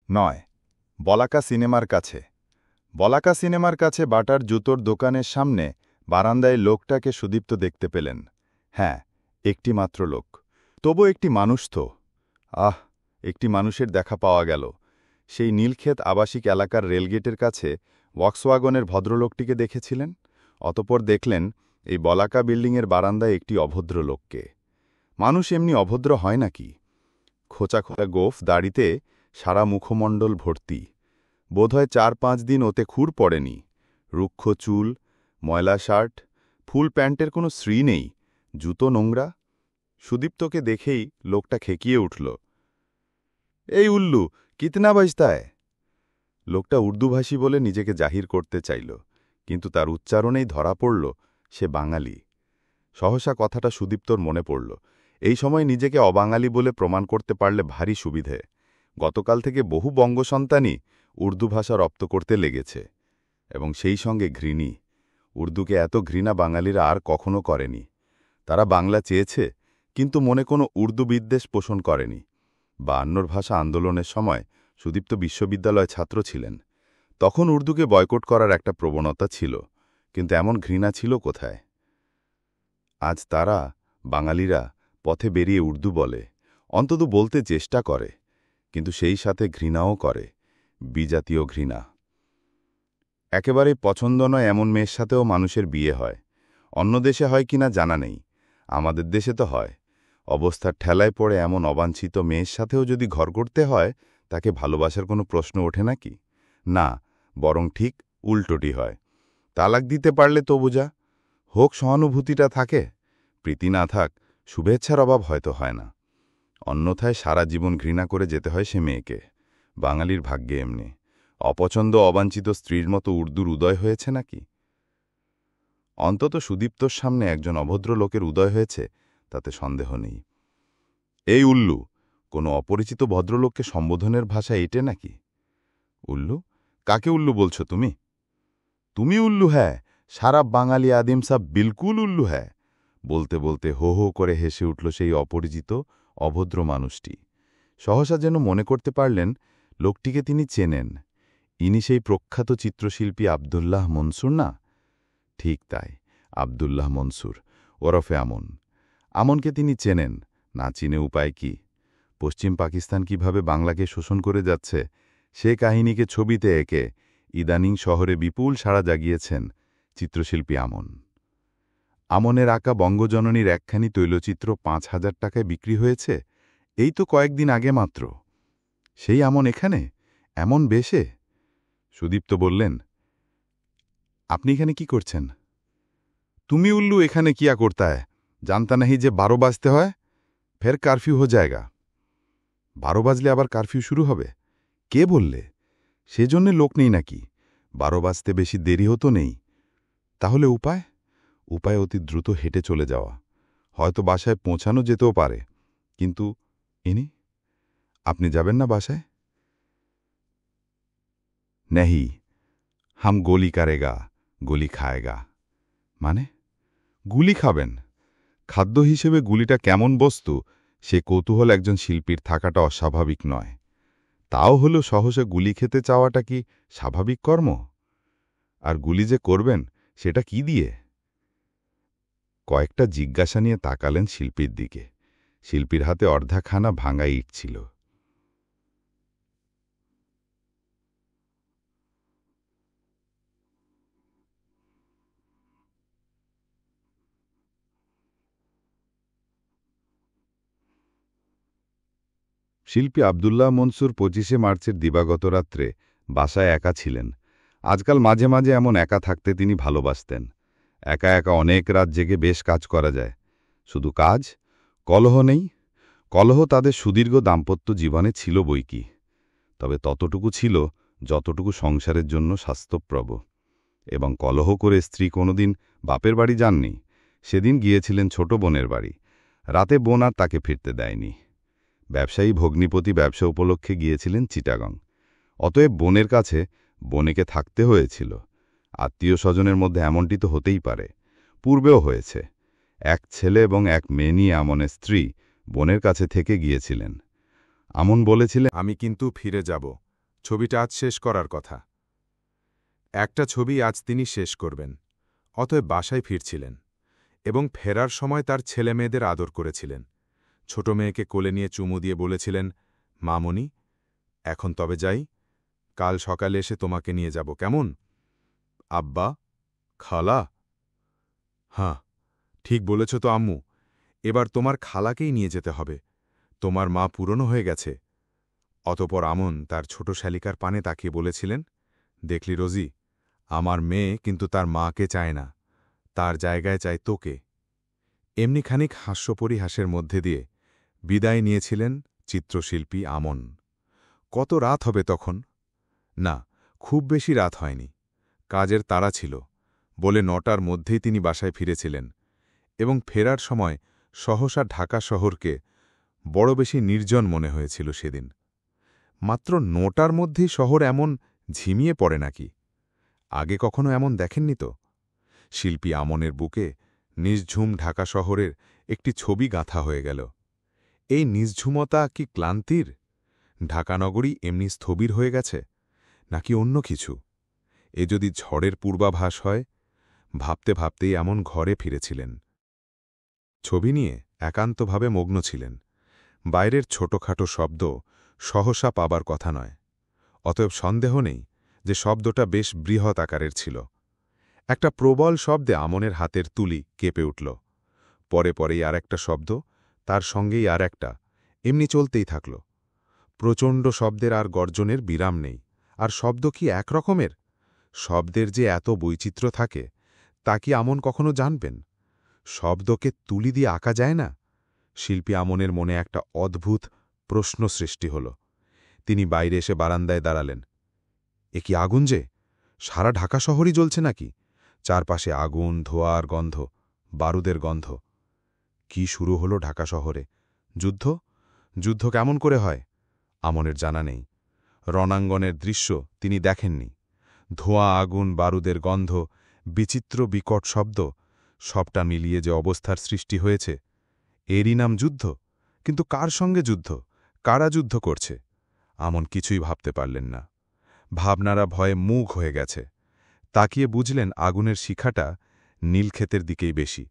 নয়। বলাকা সিনেমার কাছে। বলাকা সিনেমার কাছে বাটার জুতোর দোকানের সামনে বারান্দায় লোকটাকে সুদীপ্ত দেখতে পেলেন। হ্যাঁ, একটি মাত্র লোক। তবু একটি মানুষ তো। একটি মানুষের দেখা পাওয়া গেল। সেই নীলক্ষেত আবাসিক এলাকার রেলগেটের কাছে ওয়াক্সওয়াগনের ভদ্রলোকটিকে দেখেছিলেন। অতঃপর দেখলেন এই বলাকা বিল্ডিংয়ের বারান্দায় একটি অভদ্র লোককে। মানুষ এমনি অভদ্র হয় নাকি? খোঁচা খোঁচা গোফ দাড়িতে সারা মুখমণ্ডল ভর্তি। বোধহয় ৪-৫ দিন ওতে খুর পড়েনি। রুক্ষ চুল, ময়লা শার্ট, ফুল প্যান্টের কোনো শ্রী নেই, জুতো নোংরা। সুদীপ্তকে দেখেই লোকটা খেকিয়ে উঠল। এই উল্লু, কিতনা বাজতায়? লোকটা উর্দুভাষী বলে নিজেকে জাহির করতে চাইল, কিন্তু তার উচ্চারণেই ধরা পড়ল সে বাঙালি। সহসা কথাটা সুদীপ্তর মনে পড়ল। এই সময় নিজেকে অবাঙালি বলে প্রমাণ করতে পারলে ভারী সুবিধে। গতকাল থেকে বহু বঙ্গসন্তানই উর্দু ভাষা রপ্ত করতে লেগেছে, এবং সেই সঙ্গে ঘৃণী। উর্দুকে এত ঘৃণা বাঙালিরা আর কখনো করেনি। তারা বাংলা চেয়েছে, কিন্তু মনে কোনো উর্দু বিদ্বেষ পোষণ করেনি। ৫২ ভাষা আন্দোলনের সময় সুদীপ্ত বিশ্ববিদ্যালয় ছাত্র ছিলেন। তখন উর্দুকে বয়কট করার একটা প্রবণতা ছিল, কিন্তু এমন ঘৃণা ছিল কোথায়? আজ তারা, বাঙালিরা, পথে বেরিয়ে উর্দু বলে, অন্তত বলতে চেষ্টা করে, কিন্তু সেই সাথে ঘৃণাও করে, বিজাতীয় ঘৃণা। একেবারে পছন্দ নয় এমন মেয়ের সাথেও মানুষের বিয়ে হয়। অন্য দেশে হয় কিনা জানা নেই, আমাদের দেশে তো হয়। অবস্থার ঠেলায় পড়ে এমন অবাঞ্ছিত মেয়ের সাথেও যদি ঘর করতে হয়, তাকে ভালোবাসার কোনো প্রশ্ন ওঠে নাকি? না, বরং ঠিক উল্টোটি হয়। তালাক দিতে পারলে তো বোঝা হোক, সহানুভূতিটা থাকে। প্রীতি না থাক, শুভেচ্ছার অভাব হয়তো হয় না। অন্যথায় সারা জীবন ঘৃণা করে যেতে হয় সে মেয়েকে। বাঙালির ভাগ্যে এমনি। অপছন্দ অবাঞ্ছিত স্ত্রীর মতো উর্দুর উদয় হয়েছে নাকি? অন্তত সুদীপ্তর সামনে একজন অভদ্র লোকের উদয় হয়েছে, তাতে সন্দেহ নেই। এই উল্লু, কোনো অপরিচিত ভদ্রলোককে সম্বোধনের ভাষা এটে নাকি? উল্লু? কাকে উল্লু বলছো তুমি? তুমি উল্লু? হ্যাঁ, সারা বাঙালি আদিম সাব বিলকুল উল্লু। হ্যাঁ। বলতে বলতে হো হো করে হেসে উঠল সেই অপরিচিত অভদ্র মানুষটি। সহসা যেন মনে করতে পারলেন লোকটিকে তিনি চেনেন। ইনি সেই প্রখ্যাত চিত্রশিল্পী আবদুল্লাহ মনসুর না? ঠিক তাই, আবদুল্লাহ মনসুর ওরফে আমন। আমনকে তিনি চেনেন, না চিনে উপায় কি? পশ্চিম পাকিস্তান কিভাবে বাংলাকে শোষণ করে যাচ্ছে, সে কাহিনীকে ছবিতে এঁকে ইদানিং শহরে বিপুল সাড়া জাগিয়েছেন চিত্রশিল্পী আমন। আমনের আঁকা বঙ্গজননীর একখানি তৈলচিত্র ৫,০০০ টাকায় বিক্রি হয়েছে, এই তো কয়েকদিন আগে মাত্র। সেই আমন এখানে, এমন বেশে? সুদীপ্ত বললেন, আপনি এখানে কি করছেন? তুমি উল্লু এখানে কিয়া করতায়? জানতা নাহি যে ১২ বাজতে হয়, ফের কারফিউ হো জায়গা। ১২ বাজলে আবার কারফিউ শুরু হবে? কে বললে? সেজন্যে লোক নেই নাকি? ১২ বাজতে বেশি দেরি হতো নেই। তাহলে উপায়? উপায় অতি দ্রুত হেঁটে চলে যাওয়া। হয়তো বাসায় পৌঁছানো যেতেও পারে, কিন্তু ইনি? আপনি যাবেন না বাসায়? নেহি, হাম গোলি কারেগা, গুলি খায়গা। মানে? গুলি খাবেন? খাদ্য হিসেবে গুলিটা কেমন বস্তু, সে কৌতূহল একজন শিল্পীর থাকাটা অস্বাভাবিক নয়। তাও হলো সহসা গুলি খেতে চাওয়াটা কি স্বাভাবিক কর্ম? আর গুলি যে করবেন, সেটা কি দিয়ে? কয়েকটা জিজ্ঞাসা নিয়ে তাকালেন শিল্পীর দিকে। শিল্পীর হাতে অর্ধাখানা ভাঙা ইট ছিল। শিল্পী আবদুল্লাহ মনসুর ২৫শে মার্চের দিবাগত রাত্রে বাসায় একা ছিলেন। আজকাল মাঝে মাঝে এমন একা থাকতে তিনি ভালোবাসতেন। একা একা অনেক রাত জেগে বেশ কাজ করা যায়। শুধু কাজ, কলহ নেই। কলহ তাদের সুদীর্ঘ দাম্পত্য জীবনে ছিল বইকি, তবে ততটুকু ছিল যতটুকু সংসারের জন্য স্বাস্থ্যপ্রব। এবং কলহ করে স্ত্রী কোনোদিন বাপের বাড়ি যাননি। সেদিন গিয়েছিলেন ছোট বোনের বাড়ি। রাতে বোন আর তাকে ফিরতে দেয়নি। ব্যবসায়ী ভগ্নিপতি ব্যবসা উপলক্ষে গিয়েছিলেন চিটাগং। অতএব বোনের কাছে বোনেকে থাকতে হয়েছিল। আত্মীয় স্বজনের মধ্যে এমনটি তো হতেই পারে, পূর্বেও হয়েছে। এক ছেলে এবং এক মেয়ে নিয়ে আমনের স্ত্রী বোনের কাছে থেকে গিয়েছিলেন। আমন বলেছিলেন, আমি কিন্তু ফিরে যাব, ছবিটা আজ শেষ করার কথা। একটা ছবি আজ তিনি শেষ করবেন। অতএব বাসায় ফিরছিলেন এবং ফেরার সময় তার ছেলেমেয়েদের আদর করেছিলেন। ছোট মেয়েকে কোলে নিয়ে চুমু দিয়ে বলেছিলেন, মামনি, এখন তবে যাই, কাল সকালে এসে তোমাকে নিয়ে যাব, কেমন? আব্বা, খালা? হ্যাঁ, ঠিক বলেছ তো আম্মু, এবার তোমার খালাকেই নিয়ে যেতে হবে। তোমার মা পুরনো হয়ে গেছে। অতপর আমন তার ছোট শালিকার পানে তাকিয়ে বলেছিলেন, দেখলি রোজি, আমার মেয়ে কিন্তু তার মাকে চায় না, তার জায়গায় চায় তোকে। এমনি খানিক হাস্যপরিহাসের মধ্যে দিয়ে বিদায় নিয়েছিলেন চিত্রশিল্পী আমন। কত রাত হবে তখন? না, খুব বেশি রাত হয়নি। কাজের তাড়া ছিল বলে ৯টার মধ্যেই তিনি বাসায় ফিরেছিলেন এবং ফেরার সময় সহসা ঢাকা শহরকে বড় বেশি নির্জন মনে হয়েছিল সেদিন। মাত্র ৯টার মধ্যেই শহর এমন ঝিমিয়ে পড়ে নাকি? আগে কখনো এমন দেখেননি তো? শিল্পী আমনের বুকে নিঝঝুম ঢাকা শহরের একটি ছবি গাঁথা হয়ে গেল। এই নিঝঝুমতা কি ক্লান্তির? ঢাকানগরী এমনি স্থবির হয়ে গেছে, নাকি অন্য কিছু? এ যদি ঝড়ের পূর্বাভাস হয়? ভাবতে ভাবতেই এমন ঘরে ফিরেছিলেন। ছবি নিয়ে একান্তভাবে মগ্ন ছিলেন। বাইরের ছোটখাটো শব্দ সহসা পাবার কথা নয়। অতএব সন্দেহ নেই যে শব্দটা বেশ বৃহৎ আকারের ছিল। একটা প্রবল শব্দে আমনের হাতের তুলি কেঁপে উঠল। পরে পরেই আর একটা শব্দ, তার সঙ্গেই আর একটা, এমনি চলতেই থাকল। প্রচণ্ড শব্দের আর গর্জনের বিরাম নেই। আর শব্দ কি একরকমের? শব্দের যে এত বৈচিত্র্য থাকে, তা কি আমন কখনো জানবেন? শব্দকে তুলি দিয়ে আঁকা যায় না? শিল্পী আমনের মনে একটা অদ্ভুত প্রশ্ন সৃষ্টি হল। তিনি বাইরে এসে বারান্দায় দাঁড়ালেন। এ কি আগুন যে? সারা ঢাকা শহরই জ্বলছে নাকি? চারপাশে আগুন, ধোঁয়া আর গন্ধ, বারুদের গন্ধ। কি শুরু হলো ঢাকা শহরে? যুদ্ধ? যুদ্ধ কেমন করে হয়? আমনের জানা নেই। রণাঙ্গনের দৃশ্য তিনি দেখেননি। ধোঁয়া, আগুন, বারুদের গন্ধ, বিচিত্র বিকট শব্দ, সবটা মিলিয়ে যে অবস্থার সৃষ্টি হয়েছে, এরই নাম যুদ্ধ। কিন্তু কার সঙ্গে যুদ্ধ? কারা যুদ্ধ করছে? আমন কিছুই ভাবতে পারলেন না। ভাবনারা ভয়ে মুখ হয়ে গেছে। তাকিয়ে বুঝলেন আগুনের শিখাটা নীলক্ষেতের দিকেই বেশি।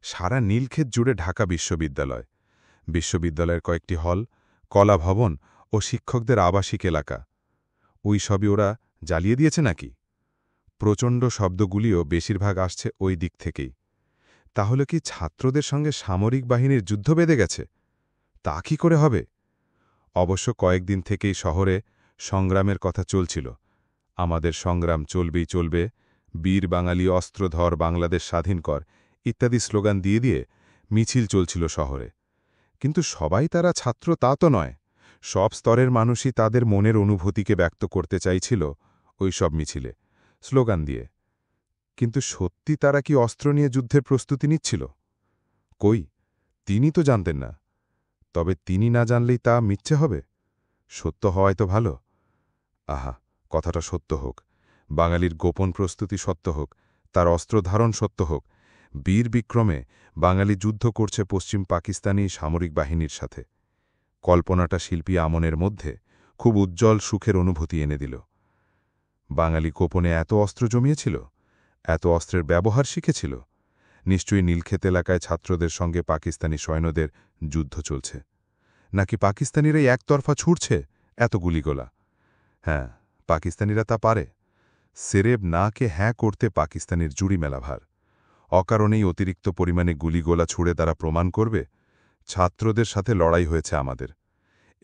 সারা নীলক্ষেত জুড়ে ঢাকা বিশ্ববিদ্যালয়, বিশ্ববিদ্যালয়ের কয়েকটি হল, কলা ভবন ও শিক্ষকদের আবাসিক এলাকা। ওই সবই ওরা জ্বালিয়ে দিয়েছে নাকি? প্রচণ্ড শব্দগুলিও বেশিরভাগ আসছে ওই দিক থেকেই। তাহলে কি ছাত্রদের সঙ্গে সামরিক বাহিনীর যুদ্ধ বেঁধে গেছে? তা কি করে হবে? অবশ্য কয়েকদিন থেকেই শহরে সংগ্রামের কথা চলছিল। আমাদের সংগ্রাম চলবেই চলবে, বীর বাঙালি অস্ত্রধর বাংলাদেশ স্বাধীন কর ইত্যাদি স্লোগান দিয়ে দিয়ে মিছিল চলছিল শহরে। কিন্তু সবাই তারা ছাত্র তা তো নয়। সব স্তরের মানুষই তাদের মনের অনুভূতিকে ব্যক্ত করতে চাইছিল ওই সব মিছিলে, স্লোগান দিয়ে। কিন্তু সত্যি তারা কি অস্ত্র নিয়ে যুদ্ধের প্রস্তুতি নিচ্ছিল? কই, তিনি তো জানতেন না। তবে তিনি না জানলেই তা মিথ্যে হবে? সত্য হওয়াই তো ভালো। আহা, কথাটা সত্য হোক, বাঙালির গোপন প্রস্তুতি সত্য হোক, তার অস্ত্রধারণ সত্য হোক। বীর বিক্রমে বাঙালি যুদ্ধ করছে পশ্চিম পাকিস্তানি সামরিক বাহিনীর সাথে। কল্পনাটা শিল্পী আমনের মধ্যে খুব উজ্জ্বল সুখের অনুভূতি এনে দিল। বাঙালি গোপনে এত অস্ত্র জমিয়েছিল, এত অস্ত্রের ব্যবহার শিখেছিল। নিশ্চয়ই নীলক্ষেত এলাকায় ছাত্রদের সঙ্গে পাকিস্তানি সৈন্যদের যুদ্ধ চলছে। নাকি পাকিস্তানিরাই একতরফা ছুটছে এত গুলিগোলা? হ্যাঁ, পাকিস্তানিরা তা পারে। সেরেব না কে হ্যাঁ করতে পাকিস্তানের জুড়ি মেলাভার। অকারণেই অতিরিক্ত পরিমাণে গুলিগোলা ছুড়ে তারা প্রমাণ করবে ছাত্রদের সাথে লড়াই হয়েছে আমাদের,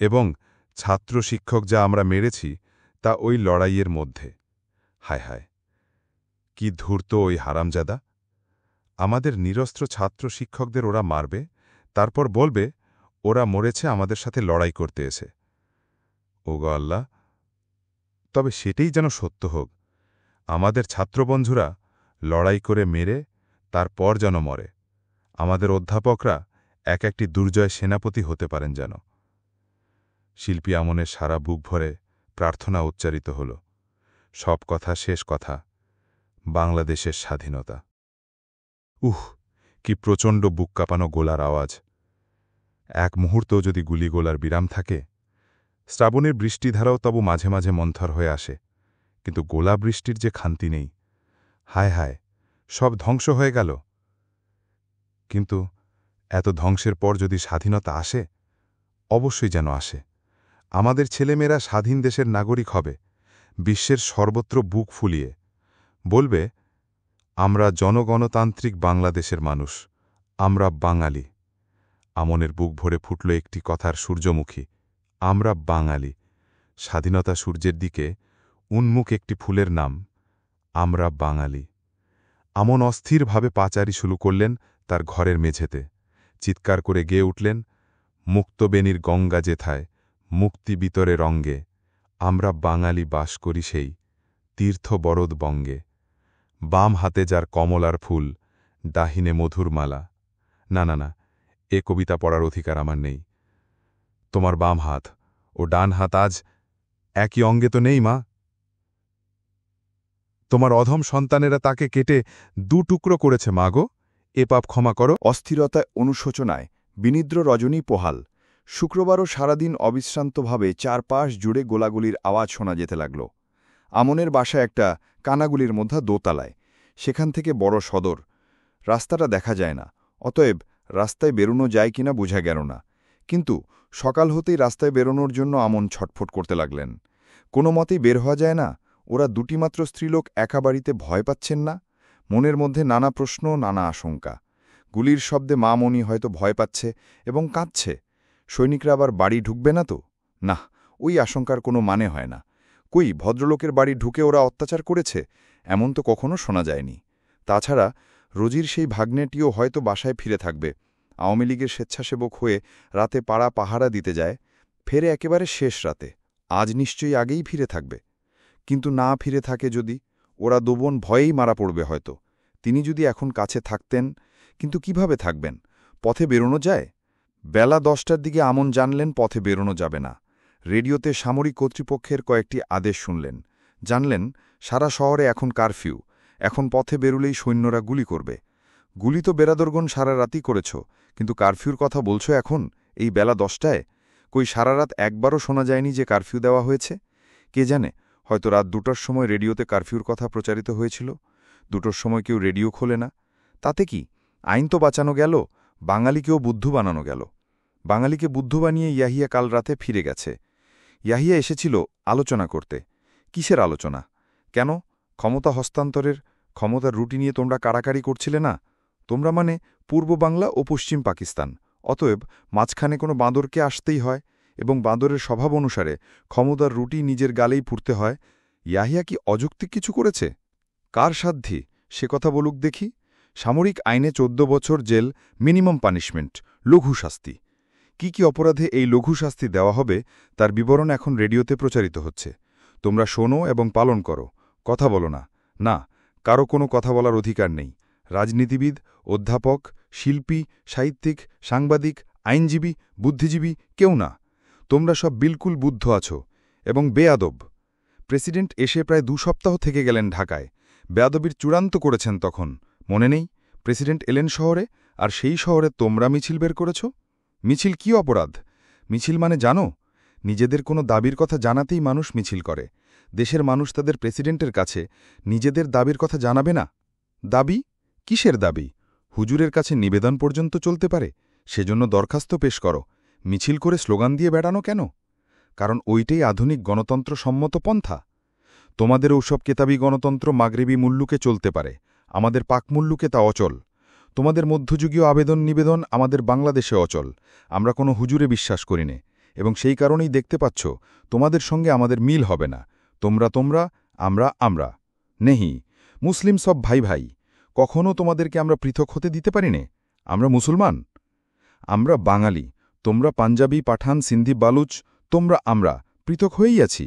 এবং ছাত্র শিক্ষক যা আমরা মেরেছি তা ওই লড়াইয়ের মধ্যে। হায় হায়, কি ধূর্ত ওই হারামজাদা! আমাদের নিরস্ত্র ছাত্র শিক্ষকদের ওরা মারবে, তারপর বলবে ওরা মরেছে আমাদের সাথে লড়াই করতে এসে। ওগো আল্লাহ! তবে সেটাই যেন সত্য হোক। আমাদের ছাত্রবন্ধুরা লড়াই করে মেরে তারপর যেন মরে। আমাদের অধ্যাপকরা এক একটি দুর্জয় সেনাপতি হতে পারেন যেন। শিল্পী আমনের সারা বুক ভরে প্রার্থনা উচ্চারিত হল। সব কথা শেষ কথা, বাংলাদেশের স্বাধীনতা। উহ, কি প্রচণ্ড বুক কাঁপানো গোলার আওয়াজ! এক মুহূর্তও যদি গুলিগোলার বিরাম থাকে, শ্রাবণের বৃষ্টিধারাও তবু মাঝে মাঝে মন্থর হয়ে আসে, কিন্তু গোলা বৃষ্টির যে খান্তি নেই। হায় হায়, সব ধ্বংস হয়ে গেল। কিন্তু এত ধ্বংসের পর যদি স্বাধীনতা আসে, অবশ্যই যেন আসে। আমাদের ছেলেমেয়েরা স্বাধীন দেশের নাগরিক হবে, বিশ্বের সর্বত্র বুক ফুলিয়ে বলবে, আমরা জনগণতান্ত্রিক বাংলাদেশের মানুষ, আমরা বাঙালি। আমনের বুক ভরে ফুটল একটি কথার সূর্যমুখী, আমরা বাঙালি। স্বাধীনতা সূর্যের দিকে উন্মুখ একটি ফুলের নাম, আমরা বাঙালি। আমন অস্থিরভাবে পাচারি শুরু করলেন তার ঘরের মেঝেতে, চিৎকার করে গেয়ে উঠলেন, মুক্তবেণীর গঙ্গা যেথায়, মুক্তি বিতরে রঙ্গে, আমরা বাঙালি বাস করি সেই তীর্থ বরদ বঙ্গে। বাম হাতে যার কমলার ফুল, ডাহিনে মধুর মালা। না না না, এ কবিতা পড়ার অধিকার আমার নেই। তোমার বাম হাত ও ডান হাত আজ একই অঙ্গে তো নেই, মা। তোমার অধম সন্তানেরা তাকে কেটে টুকরো করেছে, মা গো, এ পাপ ক্ষমা করো। অস্থিরতায় অনুশোচনায় বিনিদ্র রজনী পোহাল। শুক্রবারও সারাদিন অবিশ্রান্তভাবে চারপাশ জুড়ে গোলাগুলির আওয়াজ শোনা যেতে লাগল। আমনের বাসা একটা কানাগুলির মধ্যে দোতলায়, সেখান থেকে বড় সদর। রাস্তাটা দেখা যায় না, অতএব রাস্তায় বেরোনো যায় কিনা বোঝা গেল না। কিন্তু সকাল হতেই রাস্তায় বেরোনোর জন্য আমন ছটফট করতে লাগলেন। কোনো মতেই বের হওয়া যায় না। ওরা দুটি মাত্র স্ত্রীলোক একা বাড়িতে ভয় পাচ্ছেন না? মনের মধ্যে নানা প্রশ্ন, নানা আশঙ্কা। গুলির শব্দে মা মনি হয়তো ভয় পাচ্ছে এবং কাঁদছে। সৈনিকরা আবার বাড়ি ঢুকবে না তো? না, ওই আশঙ্কার কোনো মানে হয় না। কই, ভদ্রলোকের বাড়ি ঢুকে ওরা অত্যাচার করেছে এমন তো কখনো শোনা যায়নি। তাছাড়া রোজির সেই ভাগ্নেটিও হয়তো বাসায় ফিরে থাকবে। আওয়ামী লীগের স্বেচ্ছাসেবক হয়ে রাতে পাড়া পাহারা দিতে যায়, ফেরে একেবারে শেষ রাতে। আজ নিশ্চয়ই আগেই ফিরে থাকবে। কিন্তু না ফিরে থাকে যদি? ওরা দুবোন ভয়েই মারা পড়বে হয়তো। তিনি যদি এখন কাছে থাকতেন। কিন্তু কিভাবে থাকবেন? পথে বেরোনো যায়? বেলা 10টার দিকে আমন জানলেন পথে বেরোনো যাবে না। রেডিওতে সামরিক কর্তৃপক্ষের কয়েকটি আদেশ শুনলেন। জানলেন সারা শহরে এখন কারফিউ, এখন পথে বেরুলেই সৈন্যরা গুলি করবে। গুলি তো বেরাদরগণ সারা রাতই করেছ, কিন্তু কারফিউর কথা বলছো এখন এই বেলা 10টায়? কই, সারা রাত একবারও শোনা যায়নি যে কারফিউ দেওয়া হয়েছে? কে জানে, হয়তো রাত 2টার সময় রেডিওতে কারফিউর কথা প্রচারিত হয়েছিল। 2টোর সময় কেউ রেডিও খোলে না। তাতে কি, আইন তো বাঁচানো গেল, বাঙালিকেও বুদ্ধু বানানো গেল। বাঙালিকে বুদ্ধু বানিয়ে ইয়াহিয়া কাল রাতে ফিরে গেছে। ইয়াহিয়া এসেছিল আলোচনা করতে। কিসের আলোচনা? কেন? ক্ষমতা হস্তান্তরের, ক্ষমতার রুটি নিয়ে তোমরা কাড়াকাড়ি করছিলে না? তোমরা মানে পূর্ব বাংলা ও পশ্চিম পাকিস্তান। অতএব মাঝখানে কোনো বাঁদরকে আসতেই হয়, এবং বাঁদরের স্বভাব অনুসারে ক্ষমতার রুটি নিজের গালেই পুড়তে হয়। ইয়াহিয়া কি অযৌক্তিক কিছু করেছে? কার সাধ্যি সে কথা বলুক দেখি। সামরিক আইনে 14 বছর জেল মিনিমাম পানিশমেন্ট, লঘু শাস্তি। কি কি অপরাধে এই লঘু শাস্তি দেওয়া হবে তার বিবরণ এখন রেডিওতে প্রচারিত হচ্ছে। তোমরা শোনো এবং পালন করো, কথা বলো না। না, কারো কোনো কথা বলার অধিকার নেই। রাজনীতিবিদ, অধ্যাপক, শিল্পী, সাহিত্যিক, সাংবাদিক, আইনজীবী, বুদ্ধিজীবী কেউ না। তোমরা সব বিলকুল বুদ্ধ আছো এবং বেয়াদব। প্রেসিডেন্ট এসে প্রায় 2 সপ্তাহ থেকে গেলেন ঢাকায়। বেয়াদবির চূড়ান্ত করেছেন তখন, মনে নেই? প্রেসিডেন্ট এলেন শহরে, আর সেই শহরে তোমরা মিছিল বের করেছ। মিছিল কি অপরাধ? মিছিল মানে জানো? নিজেদের কোনো দাবির কথা জানাতেই মানুষ মিছিল করে। দেশের মানুষ তাদের প্রেসিডেন্টের কাছে নিজেদের দাবির কথা জানাবে না? দাবি? কিসের দাবি? হুজুরের কাছে নিবেদন পর্যন্ত চলতে পারে, সেজন্য দরখাস্ত পেশ করো। মিছিল করে স্লোগান দিয়ে বেড়ানো কেন? কারণ ওইটাই আধুনিক গণতন্ত্র সম্মত পন্থা। তোমাদের ওসব কেতাবি গণতন্ত্র মাগরিবি মুল্লুকে চলতে পারে, আমাদের পাক মুল্লুকে তা অচল। তোমাদের মধ্যযুগীয় আবেদন নিবেদন আমাদের বাংলাদেশে অচল। আমরা কোনো হুজুরে বিশ্বাস করি নে, এবং সেই কারণেই দেখতে পাচ্ছ তোমাদের সঙ্গে আমাদের মিল হবে না। তোমরা তোমরা, আমরা আমরা। নেহি, মুসলিম সব ভাই ভাই। কখনও তোমাদেরকে আমরা পৃথক হতে দিতে পারি নে। আমরা মুসলমান, আমরা বাঙালি। তোমরা পাঞ্জাবি, পাঠান, সিন্ধি, বালুচ, তোমরা আমরা পৃথক হয়েই আছি।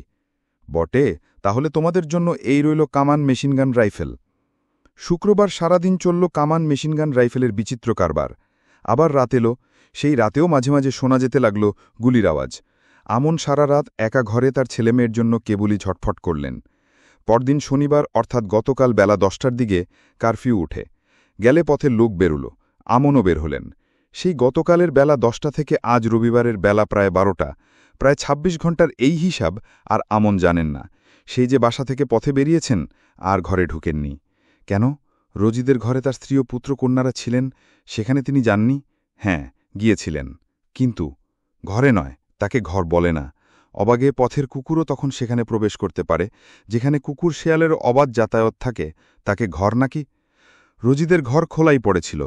বটে, তাহলে তোমাদের জন্য এই রইল কামান মেশিনগান রাইফেল। শুক্রবার সারাদিন চলল কামান মেশিনগান রাইফেলের বিচিত্র কারবার। আবার রাত এলো, সেই রাতেও মাঝে মাঝে শোনা যেতে লাগল গুলির আওয়াজ। আমন সারা রাত একা ঘরে তার ছেলেমেয়ের জন্য কেবলই ঝটফট করলেন। পরদিন শনিবার অর্থাৎ গতকাল বেলা 10টার দিকে কারফিউ উঠে গেলে পথে লোক বেরুল। আমনও বের হলেন। সেই গতকালের বেলা 10টা থেকে আজ রবিবারের বেলা প্রায় 12টা, প্রায় ২৬ ঘন্টার এই হিসাব আর আমন জানেন না। সেই যে বাসা থেকে পথে বেরিয়েছেন আর ঘরে ঢুকেননি। কেন? রোজিদের ঘরে তার স্ত্রী ও পুত্রকন্যারা ছিলেন, সেখানে তিনি যাননি? হ্যাঁ, গিয়েছিলেন, কিন্তু ঘরে নয়, তাকে ঘর বলে না। অবাগে পথের কুকুরও তখন সেখানে প্রবেশ করতে পারে। যেখানে কুকুর শেয়ালের অবাধ যাতায়াত থাকে, তাকে ঘর নাকি? রোজিদের ঘর খোলাই পড়েছিল।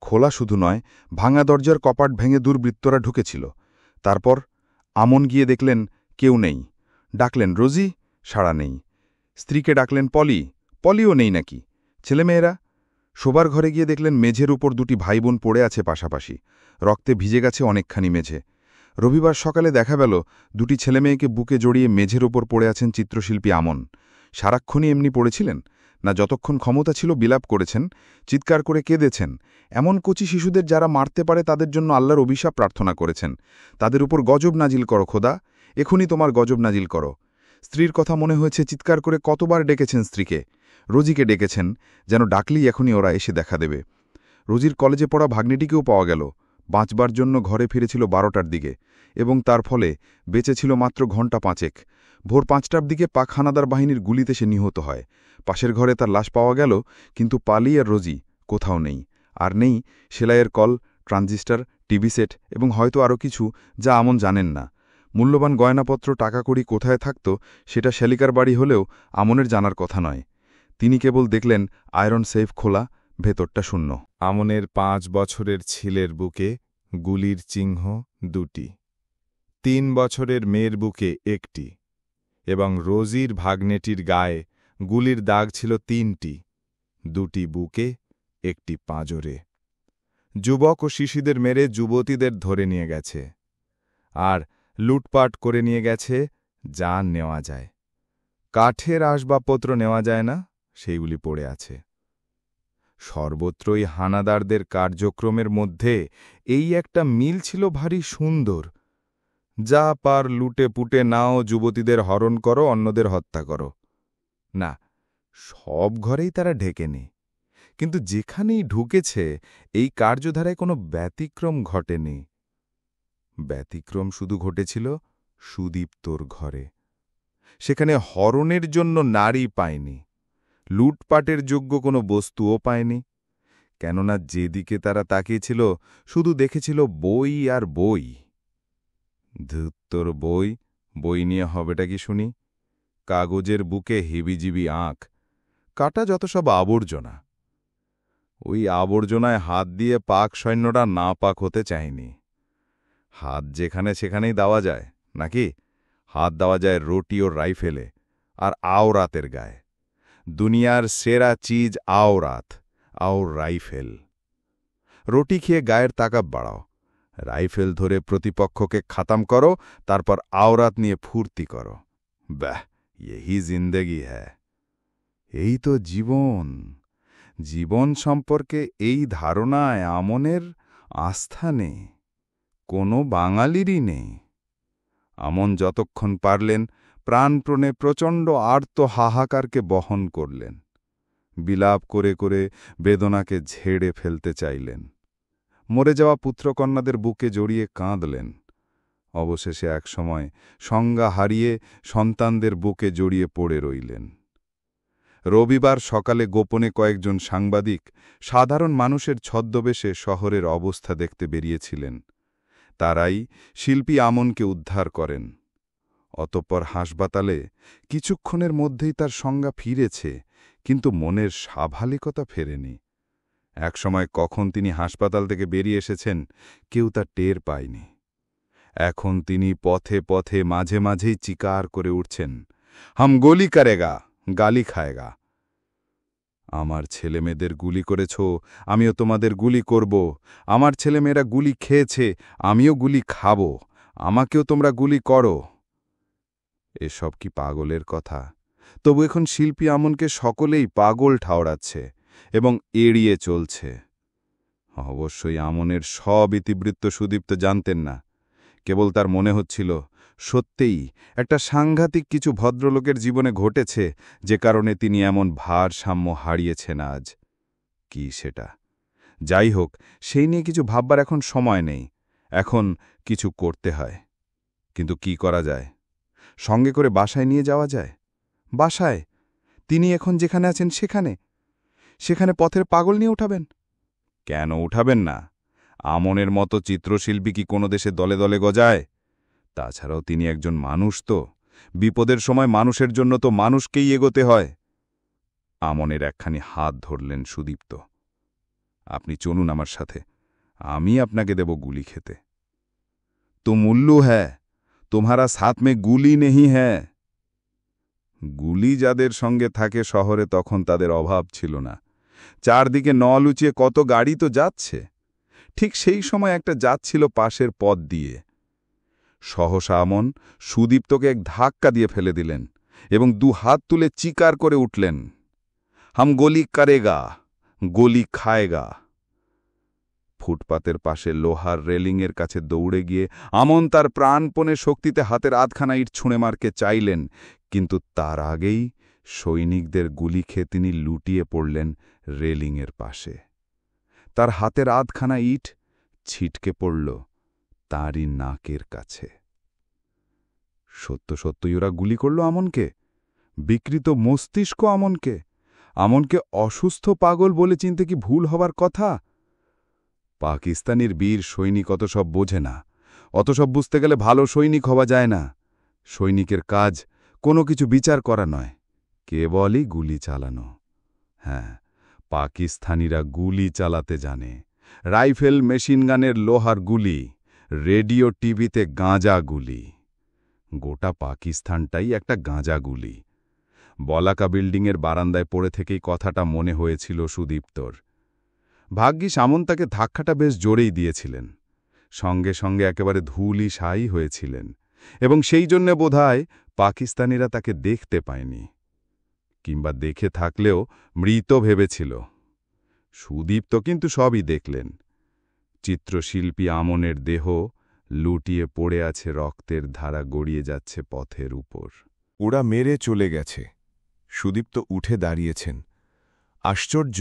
খোলা শুধু নয়, ভাঙা দরজার কপাট ভেঙে দুর্বৃত্তরা ঢুকেছিল। তারপর আমন গিয়ে দেখলেন কেউ নেই। ডাকলেন, রোজি? সাড়া নেই। স্ত্রীকে ডাকলেন, পলি? পলিও নেই নাকি? ছেলেমেয়েরা? শোবার ঘরে গিয়ে দেখলেন মেঝের উপর দুটি ভাইবোন পড়ে আছে পাশাপাশি। রক্তে ভিজে গেছে অনেকখানি মেঝে। রবিবার সকালে দেখা গেল দুটি ছেলেমেয়েকে বুকে জড়িয়ে মেঝের ওপর পড়ে আছেন চিত্রশিল্পী আমন। সারাক্ষণই এমনি পড়েছিলেন? না যতক্ষণ ক্ষমতা ছিল বিলাপ করেছেন, চিৎকার করে কেঁদেছেন, এমন কচি শিশুদের যারা মারতে পারে তাদের জন্য আল্লাহর অভিশাপ প্রার্থনা করেছেন, তাদের উপর গজব নাজিল করো খোদা, এখনই তোমার গজব নাজিল করো। স্ত্রীর কথা মনে হয়েছে, চিৎকার করে কতবার ডেকেছেন স্ত্রীকে। রোজিকে ডেকেছেন, যেন ডাকলেই এখনই ওরা এসে দেখা দেবে। রোজির কলেজে পড়া ভাগ্নিটিকেও পাওয়া গেল। বাঁচবার জন্য ঘরে ফিরেছিল ১২টার দিকে, এবং তার ফলে বেঁচে ছিল মাত্র ঘণ্টা ৫। ভোর ৫টার দিকে পাক হানাদার বাহিনীর গুলিতে সে নিহত হয়। পাশের ঘরে তার লাশ পাওয়া গেল, কিন্তু পালি আর রোজি কোথাও নেই। আর নেই সেলাইয়ের কল, ট্রানজিস্টার, টিভি সেট এবং হয়তো আরও কিছু যা আমন জানেন না। মূল্যবান গয়নাপত্র, টাকাকড়ি কোথায় থাকত সেটা শ্যালিকার বাড়ি হলেও আমনের জানার কথা নয়। তিনি কেবল দেখলেন আয়রন সেফ খোলা, ভেতরটা শূন্য। আমনের ৫ বছরের ছেলের বুকে গুলির চিহ্ন ২টি, ৩ বছরের মেয়ের বুকে ১টি, এবং রোজির ভাগ্নেটির গায়ে গুলির দাগ ছিল ৩টি, ২টি বুকে, ১টি পাঁজরে। যুবক ও শিশুদের মেরে যুবতীদের ধরে নিয়ে গেছে, আর লুটপাট করে নিয়ে গেছে যা নেওয়া যায়। কাঠের আসবাবপত্র নেওয়া যায় না, সেইগুলি পড়ে আছে। সর্বত্রই হানাদারদের কার্যক্রমের মধ্যে এই একটা মিল ছিল ভারী সুন্দর। যা পার লুটে পুটে নাও, যুবতীদের হরণ করো, অন্যদের হত্যা করো। না, সব ঘরেই তারা ঢেকে নেই, কিন্তু যেখানেই ঢুকেছে এই কার্যধারায় কোনো ব্যতিক্রম ঘটেনি। ব্যতিক্রম শুধু ঘটেছিল সুদীপ্তর ঘরে। সেখানে হরণের জন্য নারী পায়নি, লুটপাটের যোগ্য কোনো বস্তুও পায়নি, কেননা যেদিকে তারা তাকিয়েছিল শুধু দেখেছিল বই আর বই। ধুত্তর বই, বই নিয়ে হবেটা কি শুনি? কাগজের বুকে হেবিজিবি আঁক, কাটা যত সব আবর্জনা। ওই আবর্জনায় হাত দিয়ে পাক সৈন্যরা না পাক হতে চায়নি। হাত যেখানে সেখানেই দেওয়া যায় নাকি? হাত দেওয়া যায় রুটি ও রাইফেলে, আর আওরাতের গায়ে। দুনিয়ার সেরা চিজ আওরাত, আওর রাইফেল। রুটি খেয়ে গায়ের তাকাব বাড়াও, রাইফেল ধরে প্রতিপক্ষকে খাতাম করো, তারপর আওরাত নিয়ে ফুর্তি করো। ব্যাহ, यही জিন্দেগি হ্যায়। এই তো জীবন। জীবন সম্পর্কে এই ধারণায় আমনের আস্থা নেই, কোনো বাঙালিরই নেই। আমন যতক্ষণ পারলেন প্রাণপ্রণে প্রচণ্ড আর্ত হাহাকারকে বহন করলেন। বিলাপ করে করে বেদনাকে ঝেড়ে ফেলতে চাইলেন। মরে যাওয়া পুত্রকন্যাদের বুকে জড়িয়ে কাঁদলেন। অবশেষে একসময় সংজ্ঞা হারিয়ে সন্তানদের বুকে জড়িয়ে পড়ে রইলেন। রবিবার সকালে গোপনে কয়েকজন সাংবাদিক সাধারণ মানুষের ছদ্মবেশে শহরের অবস্থা দেখতে বেরিয়েছিলেন। তারাই শিল্পী আমনকে উদ্ধার করেন। অতঃপর হাসপাতালে কিছুক্ষণের মধ্যেই তার সংজ্ঞা ফিরেছে, কিন্তু মনের স্বাভাবিকতা ফেরেনি। একসময় কখন তিনি হাসপাতাল থেকে বেরিয়ে এসেছেন কেউ তা টের পায়নি। এখন তিনি পথে পথে মাঝে মাঝেই চিৎকার করে উঠছেন, হাম গোলি করেগা, গালি খায়গা। আমার ছেলেমেয়েদের গুলি করেছ, আমিও তোমাদের গুলি করব। আমার ছেলেমেয়েরা গুলি খেয়েছে, আমিও গুলি খাব। আমাকেও তোমরা গুলি করো। এসব কি পাগলের কথা? তবু এখন শিল্পী আমনকে সকলেই পাগল ঠাওরাচ্ছে এবং এড়িয়ে চলছে। অবশ্যই আমনের সব ইতিবৃত্ত সুদীপ্ত জানতেন না। কেবল তার মনে হচ্ছিল সত্যিই একটা সাংঘাতিক কিছু ভদ্রলোকের জীবনে ঘটেছে, যে কারণে তিনি এমন ভারসাম্য হারিয়েছেন আজ। কি সেটা? যাই হোক, সেই নিয়ে কিছু ভাববার এখন সময় নেই। এখন কিছু করতে হয়। কিন্তু কি করা যায়? সঙ্গে করে বাসায় নিয়ে যাওয়া যায়? বাসায়? তিনি এখন যেখানে আছেন সেখানে পথের পাগল নিয়ে উঠাবেন? কেন উঠাবেন না? আমনের মতো চিত্রশিল্পী কি কোনো দেশে দলে দলে গজায়? তাছাড়াও তিনি একজন মানুষ তো, বিপদের সময় মানুষের জন্য তো মানুষকেই এগোতে হয়। আমনের একখানি হাত ধরলেন সুদীপ্ত। আপনি চলুন আমার সাথে, আমি আপনাকে দেব গুলি খেতে। তুম উল্লু হ্যাঁ, তোমারা সাথ মে গুলি নেই হ্যাঁ। গুলি যাদের সঙ্গে থাকে শহরে তখন তাদের অভাব ছিল না। চারদিকে লুচিয়ে কত গাড়ি তো যাচ্ছে। ঠিক সেই সময় একটা যাচ্ছিল পাশের পথ দিয়ে। সহসা আমন সুদীপ্তকে এক ধাক্কা দিয়ে ফেলে দিলেন এবং 2 হাত তুলে চিকার করে উঠলেন, হাম গোলি করেগা, গোলি খায়েগা। ফুটপাতের পাশে লোহার রেলিংয়ের কাছে দৌড়ে গিয়ে আমন তার প্রাণপণে শক্তিতে হাতের আধখানা ইট ছুঁড়ে মারকে চাইলেন, কিন্তু তার আগেই সৈনিকদের গুলি খেয়ে তিনি লুটিয়ে পড়লেন রেলিংয়ের পাশে। তার হাতের আধখানা ইট ছিটকে পড়ল তাঁরই নাকের কাছে। সত্যই ওরা গুলি করল আমনকে? বিকৃত মস্তিষ্ক আমনকে অসুস্থ পাগল বলে চিনতে কি ভুল হবার কথা? পাকিস্তানের বীর সৈনিক অত সব বোঝে না। অত সব বুঝতে গেলে ভালো সৈনিক হওয়া যায় না। সৈনিকের কাজ কোনো কিছু বিচার করা নয়, কেবলই গুলি চালানো। হ্যাঁ, পাকিস্তানিরা গুলি চালাতে জানে। রাইফেল, মেশিনগানের লোহার গুলি, রেডিও টিভিতে গাঁজা গুলি। গোটা পাকিস্তানটাই একটা গাঁজা গুলি। বলাকা বিল্ডিংয়ের বারান্দায় পড়ে থেকেই কথাটা মনে হয়েছিল সুদীপ্তর। ভাগ্যিস আমন তাকে ধাক্কাটা বেশ জোরেই দিয়েছিলেন। সঙ্গে সঙ্গে একেবারে ধুলি সাই হয়েছিলেন, এবং সেই জন্যে বোধহয় পাকিস্তানিরা তাকে দেখতে পায়নি, কিংবা দেখে থাকলেও মৃত ভেবেছিল। সুদীপ্ত কিন্তু সবই দেখলেন। চিত্রশিল্পী আমনের দেহ লুটিয়ে পড়ে আছে, রক্তের ধারা গড়িয়ে যাচ্ছে পথের উপর। ওরা মেরে চলে গেছে। সুদীপ্ত উঠে দাঁড়িয়েছেন। আশ্চর্য,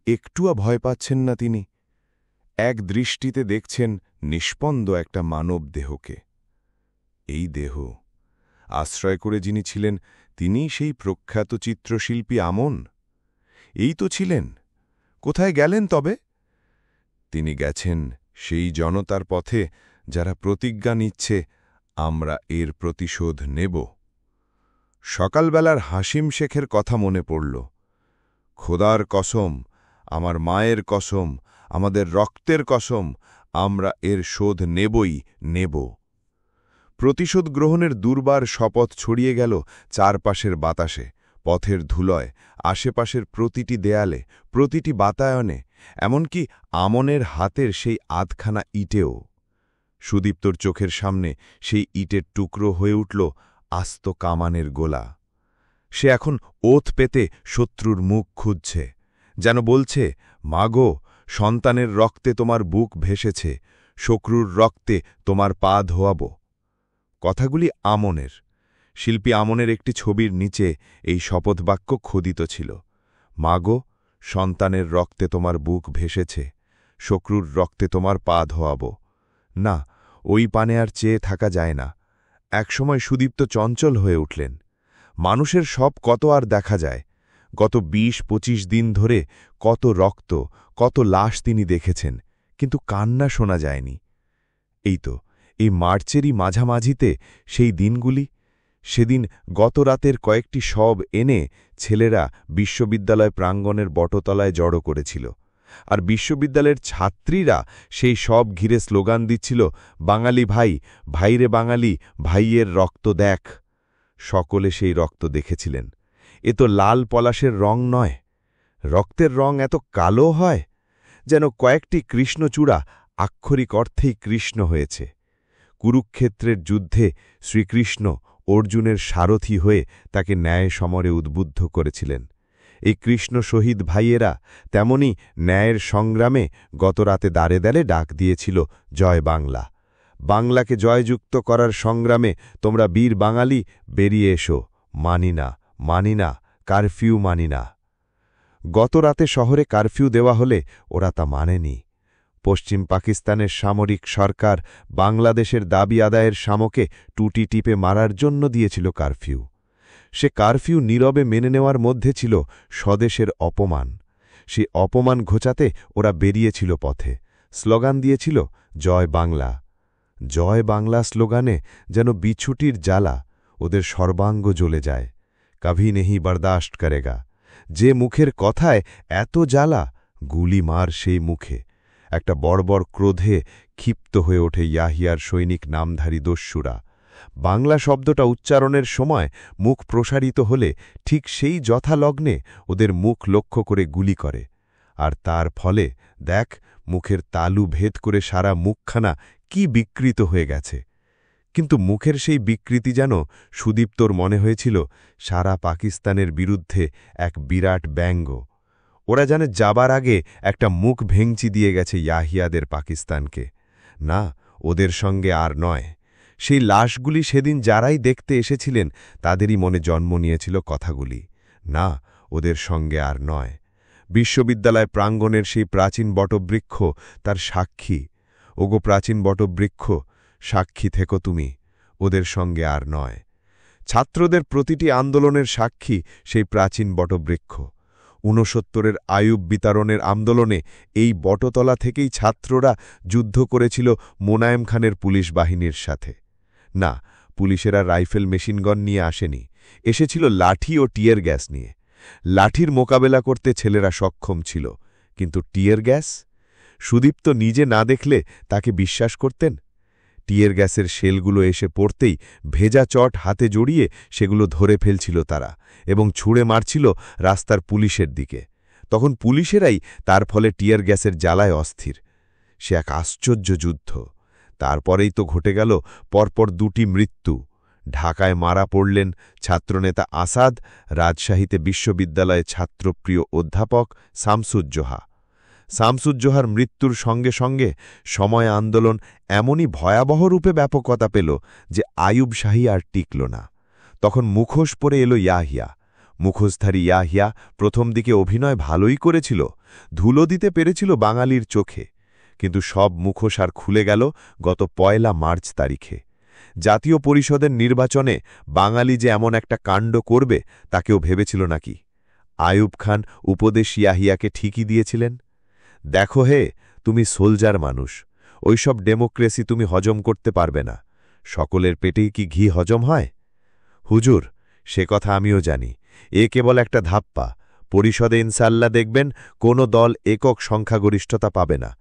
একটুও ভয় পাচ্ছেন না তিনি। এক দৃষ্টিতে দেখছেন নিষ্পন্দ একটা মানব দেহকে। এই দেহ আশ্রয় করে যিনি ছিলেন, তিনিই সেই প্রখ্যাত চিত্রশিল্পী আমন। এই তো ছিলেন। কোথায় গেলেন তবে? তিনি গেছেন সেই জনতার পথে যারা প্রতিজ্ঞা নিচ্ছে, আমরা এর প্রতিশোধ নেব। সকালবেলার হাসিম শেখের কথা মনে পড়ল। খোদার কসম, আমার মায়ের কসম, আমাদের রক্তের কসম, আমরা এর শোধ নেবই নেব। প্রতিশোধ গ্রহণের দুর্বার শপথ ছড়িয়ে গেল চারপাশের বাতাসে, পথের ধুলোয়, আশেপাশের প্রতিটি দেয়ালে, প্রতিটি বাতায়নে, এমনকি আমনের হাতের সেই আধখানা ইটেও। সুদীপ্তর চোখের সামনে সেই ইটের টুকরো হয়ে উঠল আস্ত কামানের গোলা। সে এখন ওত পেতে শত্রুর মুখ খুঁজছে, যেন বলছে, মাগো, সন্তানের রক্তে তোমার বুক ভেসেছে, শত্রুর রক্তে তোমার পা ধোয়াব। কথাগুলি আমনের। শিল্পী আমনের একটি ছবির নিচে এই শপথবাক্য খোদিত ছিল। মাগো, সন্তানের রক্তে তোমার বুক ভেসেছে, শত্রুর রক্তে তোমার পা ধোয়াব। না, ওই পানে আর চেয়ে থাকা যায় না। একসময় সুদীপ্ত চঞ্চল হয়ে উঠলেন। মানুষের সব কত আর দেখা যায়। গত ২০-২৫ দিন ধরে কত রক্ত, কত লাশ তিনি দেখেছেন, কিন্তু কান্না শোনা যায়নি। এই তো, এই মার্চেরই মাঝামাঝিতে সেই দিনগুলি। সেদিন গত রাতের কয়েকটি শব এনে ছেলেরা বিশ্ববিদ্যালয় প্রাঙ্গণের বটতলায় জড়ো করেছিল, আর বিশ্ববিদ্যালয়ের ছাত্রীরা সেই সব ঘিরে স্লোগান দিচ্ছিল, বাঙালি ভাই, ভাইরে বাঙালি, ভাইয়ের রক্ত দেখ। সকলে সেই রক্ত দেখেছিলেন। এ তো লাল পলাশের রং নয়। রক্তের রং এত কালো হয়, যেন কয়েকটি কৃষ্ণচূড়া আক্ষরিক অর্থেই কৃষ্ণ হয়েছে। কুরুক্ষেত্রের যুদ্ধে শ্রীকৃষ্ণ অর্জুনের সারথি হয়ে তাকে ন্যায় সমরে উদ্বুদ্ধ করেছিলেন। এই কৃষ্ণ শহীদ ভাইয়েরা তেমনি ন্যায়ের সংগ্রামে গতরাতে দাঁড়ে দাঁড়ে ডাক দিয়েছিল, জয় বাংলা। বাংলাকে জয়যুক্ত করার সংগ্রামে তোমরা বীর বাঙালি বেরিয়ে এসো, মানি না, মানি না, কারফিউ মানি না। গত রাতে শহরে কারফিউ দেওয়া হলে ওরা তা মানেনি। পশ্চিম পাকিস্তানের সামরিক সরকার বাংলাদেশের দাবি আদায়ের শামকে টুটি টিপে মারার জন্য দিয়েছিল কারফিউ। সে কারফিউ নীরবে মেনে নেওয়ার মধ্যে ছিল স্বদেশের অপমান। সেই অপমান ঘোচাতে ওরা বেরিয়েছিল পথে, স্লোগান দিয়েছিল জয় বাংলা। জয় বাংলা স্লোগানে যেন বিছুটির জ্বালা ওদের সর্বাঙ্গ জ্বলে যায়। কভি নেহি বরদাস্ত করেগা। যে মুখের কথায় এত জ্বালা, গুলি মার সেই মুখে। একটা বর্বর ক্রোধে ক্ষিপ্ত হয়ে ওঠে ইয়াহিয়ার সৈনিক নামধারী দস্যুরা। বাংলা শব্দটা উচ্চারণের সময় মুখ প্রসারিত হলে ঠিক সেই যথালগ্নে ওদের মুখ লক্ষ্য করে গুলি করে। আর তার ফলে দেখ, মুখের তালু ভেদ করে সারা মুখখানা কি বিকৃত হয়ে গেছে। কিন্তু মুখের সেই বিকৃতি যেন সুদীপ্তর মনে হয়েছিল সারা পাকিস্তানের বিরুদ্ধে এক বিরাট ব্যঙ্গ। ওরা জানে যাবার আগে একটা মুখ ভেঙচি দিয়ে গেছে ইয়াহিয়াদের পাকিস্তানকে। না, ওদের সঙ্গে আর নয়। সেই লাশগুলি সেদিন যারাই দেখতে এসেছিলেন তাদেরই মনে জন্ম নিয়েছিল কথাগুলি। না, ওদের সঙ্গে আর নয়। বিশ্ববিদ্যালয় প্রাঙ্গণের সেই প্রাচীন বটবৃক্ষ তার সাক্ষী। ওগো প্রাচীন বটবৃক্ষ, সাক্ষী থেকো তুমি, ওদের সঙ্গে আর নয়। ছাত্রদের প্রতিটি আন্দোলনের সাক্ষী সেই প্রাচীন বটবৃক্ষ। ৬৯-এর আইয়ুব বিতরণের আন্দোলনে এই বটতলা থেকেই ছাত্ররা যুদ্ধ করেছিল মোনায়েম খানের পুলিশ বাহিনীর সাথে। না, পুলিশেরা রাইফেল মেশিনগন নিয়ে আসেনি, এসেছিল লাঠি ও টিয়ার গ্যাস নিয়ে। লাঠির মোকাবেলা করতে ছেলেরা সক্ষম ছিল, কিন্তু টিয়ার গ্যাস? সুদীপ্ত নিজে না দেখলে তাকে বিশ্বাস করতেন? টিয়ার গ্যাসের শেলগুলো এসে পড়তেই ভেজা চট হাতে জড়িয়ে সেগুলো ধরে ফেলছিল তারা এবং ছুঁড়ে মারছিল রাস্তার পুলিশের দিকে। তখন পুলিশেরাই তার ফলে টিয়ার গ্যাসের জ্বালায় অস্থির। সে এক আশ্চর্য যুদ্ধ। তারপরেই তো ঘটে গেল পরপর ২টি মৃত্যু। ঢাকায় মারা পড়লেন ছাত্রনেতা আসাদ, রাজশাহীতে বিশ্ববিদ্যালয়ে ছাত্রপ্রিয় অধ্যাপক শামসুজ্জোহা। শামসুজ্জোহার মৃত্যুর সঙ্গে সঙ্গে সময় আন্দোলন এমনই ভয়াবহ রূপে ব্যাপকতা পেল যে আইয়ুব শাহী আর টিকল না। তখন মুখোশ পরে এলো ইয়াহিয়া। মুখোশধারী ইয়াহিয়া প্রথম দিকে অভিনয় ভালোই করেছিল, ধুলো দিতে পেরেছিল বাঙালির চোখে। কিন্তু সব মুখোশ আর খুলে গেল গত ১ মার্চ তারিখে। জাতীয় পরিষদের নির্বাচনে বাঙালি যে এমন একটা কাণ্ড করবে তা কেউ ভেবেছিল নাকি? আইয়ুব খান উপদেশ ইয়াহিয়াকে ঠিকই দিয়েছিলেন। দেখো হে, তুমি সোলজার মানুষ, ওইসব ডেমোক্রেসি তুমি হজম করতে পারবে না। সকলের পেটেই কি ঘি হজম হয়? হুজুর, সে কথা আমিও জানি। এ কেবল একটা ধাপ্পা। পরিষদে ইনশাল্লাহ দেখবেন কোনো দল একক সংখ্যাগরিষ্ঠতা পাবে না।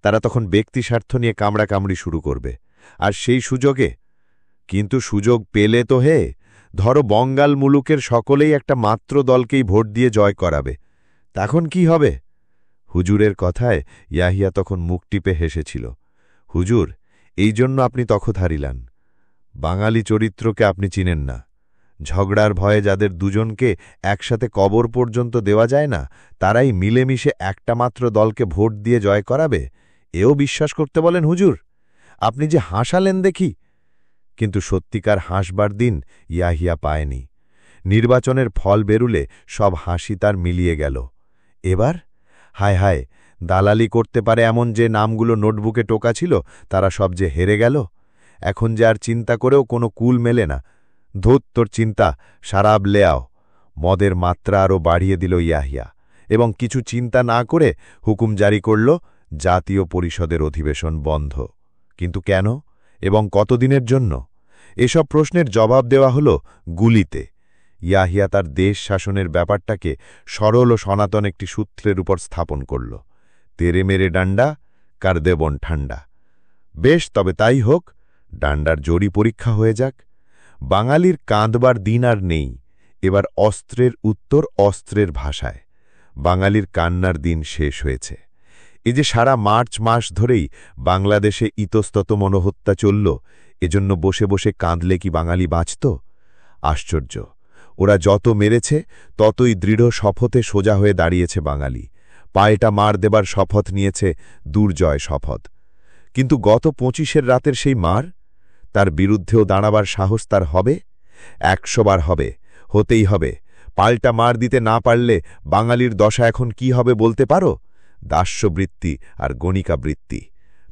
তারা তখন ব্যক্তিস্বার্থ নিয়ে কামড়াকামড়ি শুরু করবে। আর সেই সুযোগে, কিন্তু সুযোগ পেলে তো হে, ধরো বঙ্গাল মুলুকের সকলেই একটা মাত্র দলকেই ভোট দিয়ে জয় করাবে, তখন কি হবে? হুজুরের কথায় ইয়াহিয়া তখন মুখ টিপে হেসেছিল। হুজুর, এই জন্য আপনি তখন হারিলান। বাঙালি চরিত্রকে আপনি চিনেন না। ঝগড়ার ভয়ে যাদের দুজনকে একসাথে কবর পর্যন্ত দেওয়া যায় না, তারাই মিলেমিশে একটা মাত্র দলকে ভোট দিয়ে জয় করাবে, এও বিশ্বাস করতে বলেন হুজুর? আপনি যে হাসালেন দেখি। কিন্তু সত্যিকার হাসবার দিন ইয়াহিয়া পায়নি। নির্বাচনের ফল বেরুলে সব হাসি তার মিলিয়ে গেল। এবার হায় হায়, দালালি করতে পারে এমন যে নামগুলো নোটবুকে টোকা ছিল তারা সব যে হেরে গেল। এখন যে আর চিন্তা করেও কোনো কুল মেলে না। ধুত তোর চিন্তা, শারাব লেয়াও। মদের মাত্রা আরও বাড়িয়ে দিল ইয়াহিয়া এবং কিছু চিন্তা না করে হুকুম জারি করল জাতীয় পরিষদের অধিবেশন বন্ধ। কিন্তু কেন এবং কতদিনের জন্য? এসব প্রশ্নের জবাব দেওয়া হল গুলিতে। ইয়াহিয়া তার দেশ শাসনের ব্যাপারটাকে সরল ও সনাতন একটি সূত্রের উপর স্থাপন করল। তেরে মেরে ডান্ডা, কার দেবন ঠান্ডা। বেশ, তবে তাই হোক, ডান্ডার জোরি পরীক্ষা হয়ে যাক। বাঙালির কাঁদবার দিন আর নেই। এবার অস্ত্রের উত্তর অস্ত্রের ভাষায়। বাঙালির কান্নার দিন শেষ হয়েছে। এই যে সারা মার্চ মাস ধরেই বাংলাদেশে ইতস্তত মনোহত্যা চলল, এজন্য বসে বসে কাঁদলে কি বাঙালি বাঁচত? আশ্চর্য, ওরা যত মেরেছে ততই দৃঢ় শপথে সোজা হয়ে দাঁড়িয়েছে বাঙালি। পায়েটা মার দেবার শপথ নিয়েছে, দুর্জয় শপথ। কিন্তু গত ২৫-এর রাতের সেই মার, তার বিরুদ্ধেও দাঁড়াবার সাহস তার হবে? ১০০ বার হবে, হতেই হবে। পাল্টা মার দিতে না পারলে বাঙালির দশা এখন কি হবে বলতে পারো? দাস্যবৃত্তি আর গণিকাবৃত্তি।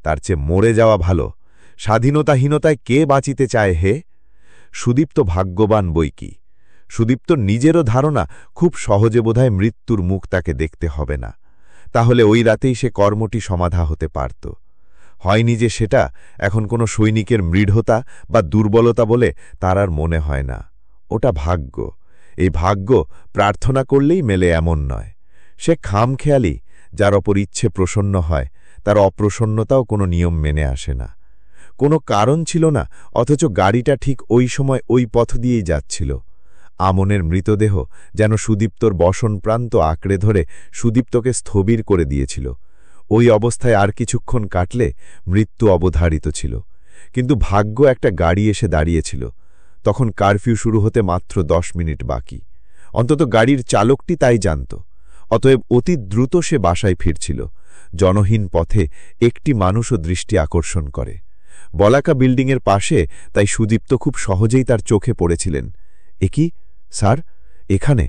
তার চেয়ে মরে যাওয়া ভালো। স্বাধীনতাহীনতায় কে বাঁচিতে চায় হে? সুদীপ্ত ভাগ্যবান বৈকি। সুদীপ্তর নিজেরও ধারণা খুব সহজে বোধহয় মৃত্যুর মুখ তাকে দেখতে হবে না। তাহলে ওই রাতেই সে কর্মটি সমাধা হতে পারত। হয়নি যে সেটা এখন কোনো সৈনিকের মৃঢ়তা বা দুর্বলতা বলে তার আর মনে হয় না। ওটা ভাগ্য। এই ভাগ্য প্রার্থনা করলেই মেলে এমন নয়। সে খামখেয়ালি, যার ওপর ইচ্ছে প্রসন্ন হয় তার অপ্রসন্নতাও কোনো নিয়ম মেনে আসে না। কোনো কারণ ছিল না, অথচ গাড়িটা ঠিক ওই সময় ওই পথ দিয়েই যাচ্ছিল। আমনের মৃতদেহ যেন সুদীপ্তর বসনপ্রান্ত আঁকড়ে ধরে সুদীপ্তকে স্থবির করে দিয়েছিল। ওই অবস্থায় আর কিছুক্ষণ কাটলে মৃত্যু অবধারিত ছিল। কিন্তু ভাগ্য একটা গাড়ি এসে দাঁড়িয়েছিল। তখন কারফিউ শুরু হতে মাত্র 10 মিনিট বাকি। অন্তত গাড়ির চালকটি তাই জানত। অতএব অতি দ্রুত সে বাসায় ফিরছিল। জনহীন পথে একটি মানুষও দৃষ্টি আকর্ষণ করে। বলাকা বিল্ডিংয়ের পাশে, তাই সুদীপ্ত খুব সহজেই তার চোখে পড়েছিলেন। এ কি স্যার, এখানে?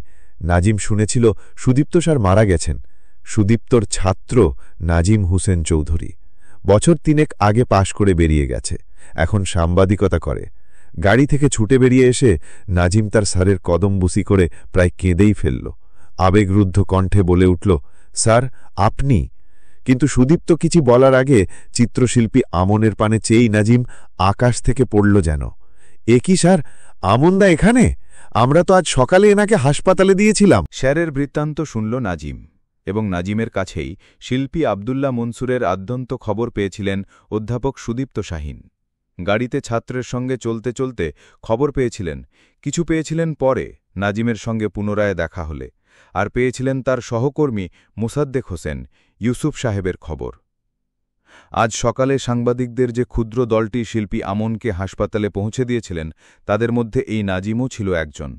নাজিম শুনেছিল সুদীপ্ত স্যার মারা গেছেন। সুদীপ্তর ছাত্র নাজিম হুসেন চৌধুরী। বছর 3 আগে পাশ করে বেরিয়ে গেছে, এখন সাংবাদিকতা করে। গাড়ি থেকে ছুটে বেরিয়ে এসে নাজিম তার স্যারের কদম বুসি করে প্রায় কেঁদেই ফেলল। আবেগরুদ্ধ কণ্ঠে বলে উঠল, স্যার আপনি? কিন্তু সুদীপ্ত কিছু বলার আগে চিত্রশিল্পী আমনের পানে চেয়েই নাজিম আকাশ থেকে পড়ল যেন। এ কি স্যার, আমনদা এখানে? আমরা তো আজ সকালে এনাকে হাসপাতালে দিয়েছিলাম। স্যারের বৃত্তান্ত শুনল নাজিম, এবং নাজিমের কাছেই শিল্পী আবদুল্লাহ মনসুরের আদ্যন্ত খবর পেয়েছিলেন অধ্যাপক সুদীপ্ত শাহীন। গাড়িতে ছাত্রের সঙ্গে চলতে চলতে খবর পেয়েছিলেন, কিছু পেয়েছিলেন পরে নাজিমের সঙ্গে পুনরায় দেখা হলে, আর পেয়েছিলেন তার সহকর্মী মোসাদ্দেক হোসেন ইউসুফ সাহেবের খবর। আজ সকালে সাংবাদিকদের যে ক্ষুদ্র দলটি শিল্পী আমনকে হাসপাতালে পৌঁছে দিয়েছিলেন, তাদের মধ্যে এই নাজিমও ছিল একজন।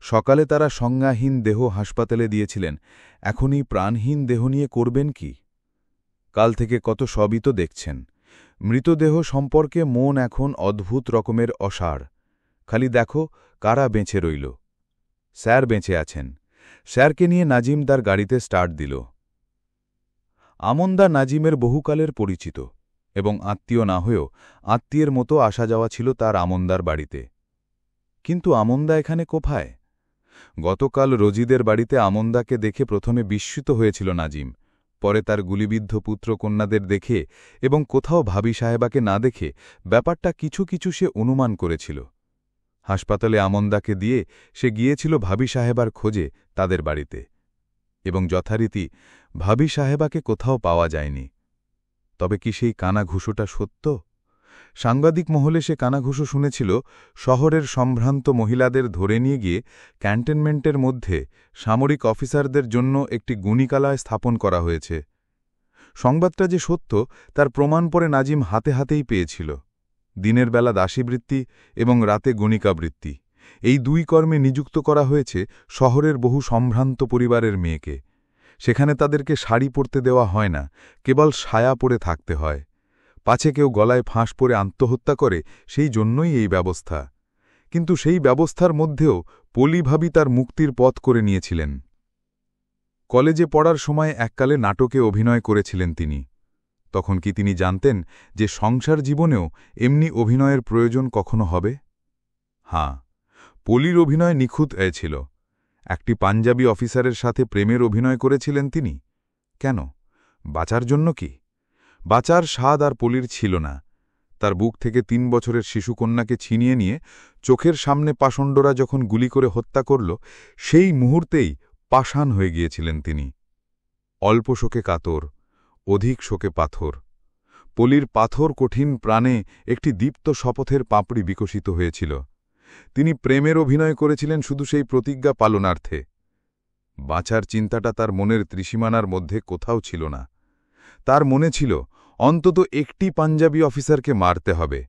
সকালে তারা সংজ্ঞাহীন দেহ হাসপাতালে দিয়েছিলেন, এখনই প্রাণহীন দেহ নিয়ে করবেন কি? কাল থেকে কত সবই তো দেখছেন। মৃতদেহ সম্পর্কে মন এখন অদ্ভুত রকমের অসাড়। খালি দেখো কারা বেঁচে রইল। স্যার বেঁচে আছেন। স্যারকে নিয়ে নাজিম তার গাড়িতে স্টার্ট দিল। আমনদা নাজিমের বহুকালের পরিচিত, এবং আত্মীয় না হয়েও আত্মীয়ের মতো আসা যাওয়া ছিল তার আমনদার বাড়িতে। কিন্তু আমনদা এখানে কোথায়? গতকাল রজিদের বাড়িতে আমনদাকে দেখে প্রথমে বিস্মিত হয়েছিল নাজিম, পরে তার গুলিবিদ্ধ পুত্রকন্যাদের দেখে এবং কোথাও ভাবি সাহেবাকে না দেখে ব্যাপারটা কিছু কিছু সে অনুমান করেছিল। হাসপাতালে আমনদাকে দিয়ে সে গিয়েছিল ভাবি সাহেবার খোঁজে তাদের বাড়িতে, এবং যথারীতি ভাবি সাহেবাকে কোথাও পাওয়া যায়নি। তবে কি সেই কানাঘুষোটা সত্য? সাংবাদিক মহলে সে কানাঘুষো শুনেছিল শহরের সম্ভ্রান্ত মহিলাদের ধরে নিয়ে গিয়ে ক্যান্টনমেন্টের মধ্যে সামরিক অফিসারদের জন্য একটি গুণিকালয় স্থাপন করা হয়েছে। সংবাদটা যে সত্য তার প্রমাণ পরে নাজিম হাতে হাতেই পেয়েছিল। দিনের বেলা দাসীবৃত্তি এবং রাতে গণিকাবৃত্তি, এই 2 কর্মে নিযুক্ত করা হয়েছে শহরের বহু সম্ভ্রান্ত পরিবারের মেয়েকে। সেখানে তাদেরকে শাড়ি পরতে দেওয়া হয় না, কেবল সায়া পরে থাকতে হয়। পাছে কেউ গলায় ফাঁস পরে আত্মহত্যা করে, সেই জন্যই এই ব্যবস্থা। কিন্তু সেই ব্যবস্থার মধ্যেও পলিভাবি তার মুক্তির পথ করে নিয়েছিলেন। কলেজে পড়ার সময় এককালে নাটকে অভিনয় করেছিলেন তিনি। তখন কি তিনি জানতেন যে সংসার জীবনেও এমনি অভিনয়ের প্রয়োজন কখনো হবে? হ্যাঁ, পলির অভিনয় নিখুঁত ছিল। একটি পাঞ্জাবি অফিসারের সাথে প্রেমের অভিনয় করেছিলেন তিনি। কেন? বাঁচার জন্য কি? বাঁচার স্বাদ আর পলির ছিল না। তার বুক থেকে 3 বছরের শিশুকন্যাকে ছিনিয়ে নিয়ে চোখের সামনে পাষণ্ডরা যখন গুলি করে হত্যা করল, সেই মুহূর্তেই পাষাণ হয়ে গিয়েছিলেন তিনি। অল্প শোকে কাতর, অধিক শোকে পাথর। পলির পাথর কঠিন প্রাণে একটি দীপ্ত শপথের পাপড়ি বিকশিত হয়েছিল। তিনি প্রেমের অভিনয় করেছিলেন শুধু সেই প্রতিজ্ঞা পালনার্থে। বাঁচার চিন্তাটা তার মনের ত্রিসীমানার মধ্যে কোথাও ছিল না। তার মনে ছিল অন্তত একটি পাঞ্জাবি অফিসারকে মারতে হবে,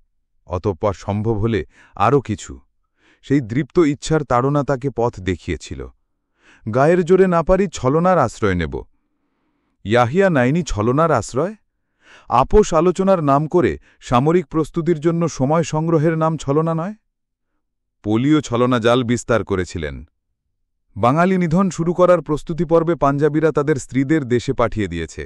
অতঃপর সম্ভব হলে আরও কিছু। সেই দৃপ্ত ইচ্ছার তাড়না তাকে পথ দেখিয়েছিল। গায়ের জোরে না পারি ছলনার আশ্রয় নেব। ইয়াহিয়া নাইনি ছলনার আশ্রয়? আপোষ আলোচনার নাম করে সামরিক প্রস্তুতির জন্য সময় সংগ্রহের নাম ছলনা নয়? পলিও ছলনা জাল বিস্তার করেছিলেন। বাঙালি নিধন শুরু করার প্রস্তুতি পর্বে পাঞ্জাবিরা তাদের স্ত্রীদের দেশে পাঠিয়ে দিয়েছে।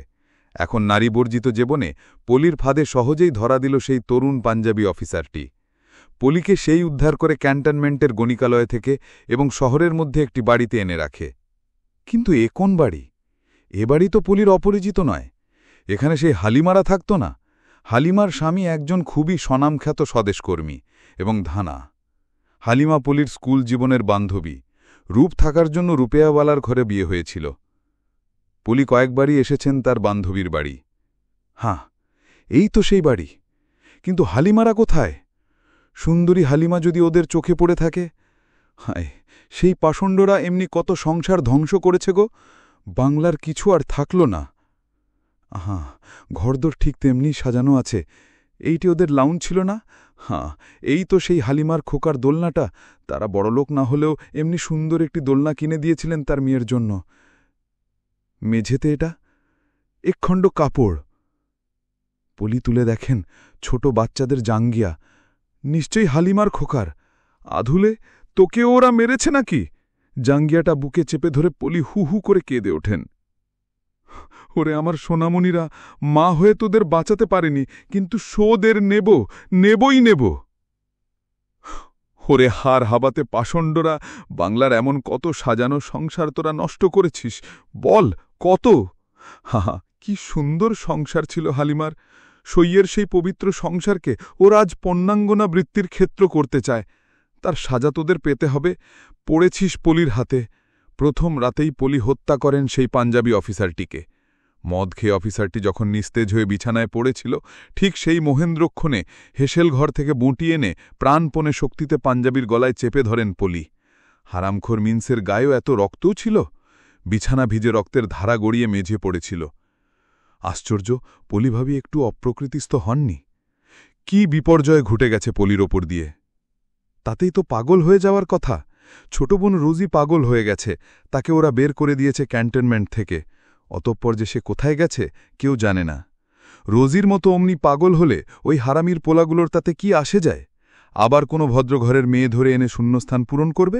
এখন নারীবর্জিত জীবনে পলির ফাঁদে সহজেই ধরা দিল সেই তরুণ পাঞ্জাবি অফিসারটি। পলিকে সেই উদ্ধার করে ক্যান্টনমেন্টের গণিকালয় থেকে এবং শহরের মধ্যে একটি বাড়িতে এনে রাখে। কিন্তু এ কোন বাড়ি? এ বাড়ি তো পলির অপরিচিত নয়। এখানে সেই হালিমারা থাকত না। হালিমার স্বামী একজন খুবই স্বনামখ্যাত স্বদেশকর্মী এবং ধানা। হালিমা পলির স্কুল জীবনের বান্ধবী। রূপ থাকার জন্য রুপেয়াওয়ালার ঘরে বিয়ে হয়েছিল। পলি কয়েকবারই এসেছেন তার বান্ধবীর বাড়ি। হ্যাঁ, এই তো সেই বাড়ি। কিন্তু হালিমারা কোথায়? সুন্দরী হালিমা যদি ওদের চোখে পড়ে থাকে? হায়, সেই পাষণ্ডরা এমনি কত সংসার ধ্বংস করেছে গো। বাংলার কিছু আর থাকল না। হ্যাঁ, ঘরদোর ঠিক তেমনি সাজানো আছে। এইটি ওদের লাউঞ্জ ছিল না? হ্যাঁ, এই তো সেই হালিমার খোকার দোলনাটা। তারা বড়লোক না হলেও এমনি সুন্দর একটি দোলনা কিনে দিয়েছিলেন তার মেয়ের জন্য। মেঝেতে এটা একখণ্ড কাপড়। পলি তুলে দেখেন ছোট বাচ্চাদের জাঙ্গিয়া। নিশ্চয়ই হালিমার খোকার। আধুলে তোকেও ওরা মেরেছে নাকি? জাঙ্গিয়াটা বুকে চেপে ধরে পলি হু হু করে কেঁদে ওঠেন। ওরে আমার সোনামণিরা, মা হয়ে তোদের বাঁচাতে পারেনি, কিন্তু শোদের নেবই নেব। ওরে হার হাবাতে পাষণ্ডরা, বাংলার এমন কত সাজানো সংসার তোরা নষ্ট করেছিস, বল কত? হাহা, কি সুন্দর সংসার ছিল হালিমার। সইয়ের সেই পবিত্র সংসারকে ওরা আজ পণ্যাঙ্গনা বৃত্তির ক্ষেত্র করতে চায়। তার সাজা তোদের পেতে হবে। পড়েছিস পলির হাতে। প্রথম রাতেই পলি হত্যা করেন সেই পাঞ্জাবি অফিসারটিকে। মদ খেয়ে অফিসারটি যখন নিস্তেজ হয়ে বিছানায় পড়েছিল, ঠিক সেই মহেন্দ্রক্ষণে হেসেল ঘর থেকে বুঁটি এনে প্রাণপণে শক্তিতে পাঞ্জাবির গলায় চেপে ধরেন পলি। হারামখোর মিন্সের গায়েও এত রক্তও ছিল। বিছানা ভিজে রক্তের ধারা গড়িয়ে মেঝে পড়েছিল। আশ্চর্য, পলি ভাবি একটু অপ্রকৃতিস্থ হননি। কি বিপর্যয় ঘটে গেছে পলির ওপর দিয়ে। তাতেই তো পাগল হয়ে যাওয়ার কথা। ছোট বোন রোজি পাগল হয়ে গেছে। তাকে ওরা বের করে দিয়েছে ক্যান্টনমেন্ট থেকে। অতঃপর যে সে কোথায় গেছে কেউ জানে না। রোজির মতো অমনি পাগল হলে ওই হারামির পোলাগুলোর তাতে কি আসে যায়? আবার কোনো ভদ্রঘরের মেয়ে ধরে এনে শূন্যস্থান পূরণ করবে?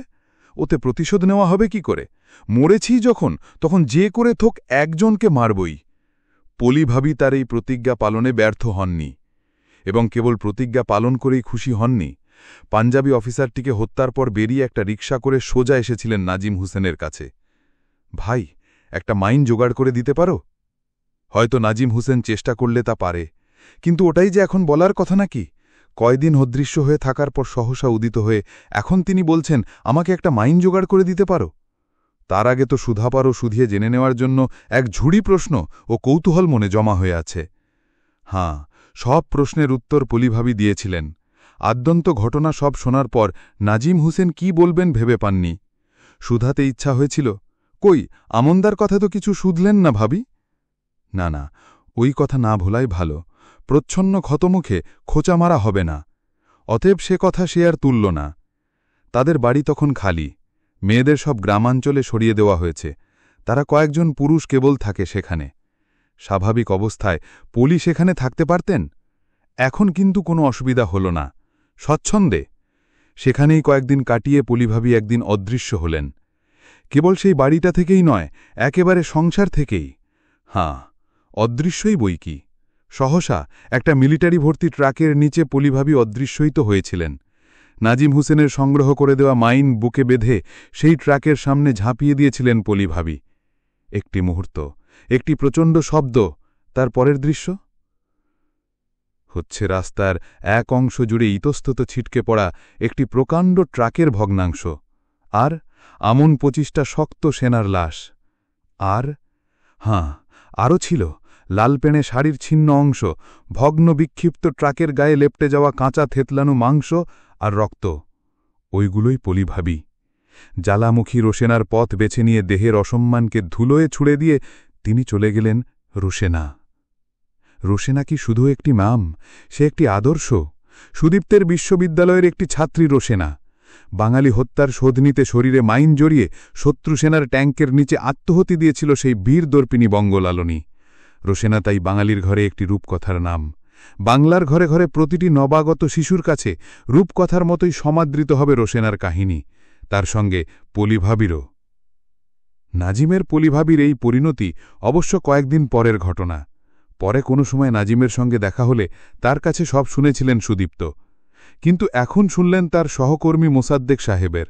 ওতে প্রতিশোধ নেওয়া হবে কি করে? মরেছি যখন, তখন যে করে থোক একজনকে মারবই। পলি ভাবি তার এই প্রতিজ্ঞা পালনে ব্যর্থ হননি, এবং কেবল প্রতিজ্ঞা পালন করেই খুশি হননি। পাঞ্জাবি অফিসারটিকে হত্যার পর বেরিয়ে একটা রিকশা করে সোজা এসেছিলেন নাজিম হোসেনের কাছে। ভাই, একটা মাইন জোগাড় করে দিতে পারো? হয়তো নাজিম হোসেন চেষ্টা করলে তা পারে, কিন্তু ওটাই যে এখন বলার কথা নাকি? কয়দিন অদৃশ্য হয়ে থাকার পর সহসা উদিত হয়ে এখন তিনি বলছেন আমাকে একটা মাইন জোগাড় করে দিতে পারো? তার আগে তো সুধাপার ও সুধিয়ে জেনে নেওয়ার জন্য এক ঝুড়ি প্রশ্ন ও কৌতূহল মনে জমা হয়ে আছে। হাঁ, সব প্রশ্নের উত্তর পলিভাবি দিয়েছিলেন। আদ্যন্ত ঘটনা সব শোনার পর নাজিম হোসেন কি বলবেন ভেবে পাননি। শুধাতে ইচ্ছা হয়েছিল, কই আমন্দার কথা তো কিছু শুধলেন না ভাবি? না না, ওই কথা না ভোলাই ভালো। প্রচ্ছন্ন ক্ষতমুখে খোঁচা মারা হবে না। অতএব সে কথা সে আর তুলল না। তাদের বাড়ি তখন খালি। মেয়েদের সব গ্রামাঞ্চলে সরিয়ে দেওয়া হয়েছে। তারা কয়েকজন পুরুষ কেবল থাকে সেখানে। স্বাভাবিক অবস্থায় পলি সেখানে থাকতে পারতেন। এখন কিন্তু কোনো অসুবিধা হল না। স্বচ্ছন্দে সেখানেই কয়েকদিন কাটিয়ে পলিভাবি একদিন অদৃশ্য হলেন। কেবল সেই বাড়িটা থেকেই নয়, একেবারে সংসার থেকেই। হাঁ, অদৃশ্যই বই কি। সহসা একটা মিলিটারি ভর্তি ট্রাকের নিচে পলিভাবি অদৃশ্যই তো হয়েছিলেন। নাজিম হোসেনের সংগ্রহ করে দেওয়া মাইন বুকে বেঁধে সেই ট্রাকের সামনে ঝাঁপিয়ে দিয়েছিলেন পলিভাবি। একটি মুহূর্ত, একটি প্রচণ্ড শব্দ, তার পরের দৃশ্য হচ্ছে রাস্তার এক অংশ জুড়ে ইতস্তত ছিটকে পড়া একটি প্রকাণ্ড ট্রাকের ভগ্নাংশ, আর আমন 25টা শক্ত সেনার লাশ। আর হাঁ, আরও ছিল লালপেণে শাড়ির ছিন্ন অংশ, ভগ্ন বিক্ষিপ্ত ট্রাকের গায়ে লেপটে যাওয়া কাঁচা থেতলানো মাংস আর রক্ত। ওইগুলোই পলিভাবি। জ্বালামুখী রোশেনার পথ বেছে নিয়ে দেহের অসম্মানকে ধুলোয় ছুড়ে দিয়ে তিনি চলে গেলেন রোশেনা। রোশেনা কি শুধু একটি নাম? সে একটি আদর্শ। সুদীপ্তের বিশ্ববিদ্যালয়ের একটি ছাত্রী রোশেনা। বাঙালি হত্যার শোধ নিতে শরীরে মাইন জড়িয়ে শত্রু সেনার ট্যাঙ্কের নিচে আত্মহতি দিয়েছিল সেই বীর দর্পিনী বঙ্গলালনী। রোশেনা তাই বাঙালির ঘরে একটি রূপকথার নাম। বাংলার ঘরে ঘরে প্রতিটি নবাগত শিশুর কাছে রূপকথার মতোই সমাদৃত হবে রোশেনার কাহিনী, তার সঙ্গে পলিভাবিরও। নাজিমের পলিভাবির এই পরিণতি অবশ্য কয়েকদিন পরের ঘটনা। পরে কোনো সময় নাজিমের সঙ্গে দেখা হলে তার কাছে সব শুনেছিলেন সুদীপ্ত, কিন্তু এখন শুনলেন তার সহকর্মী মোসাদ্দেক সাহেবের।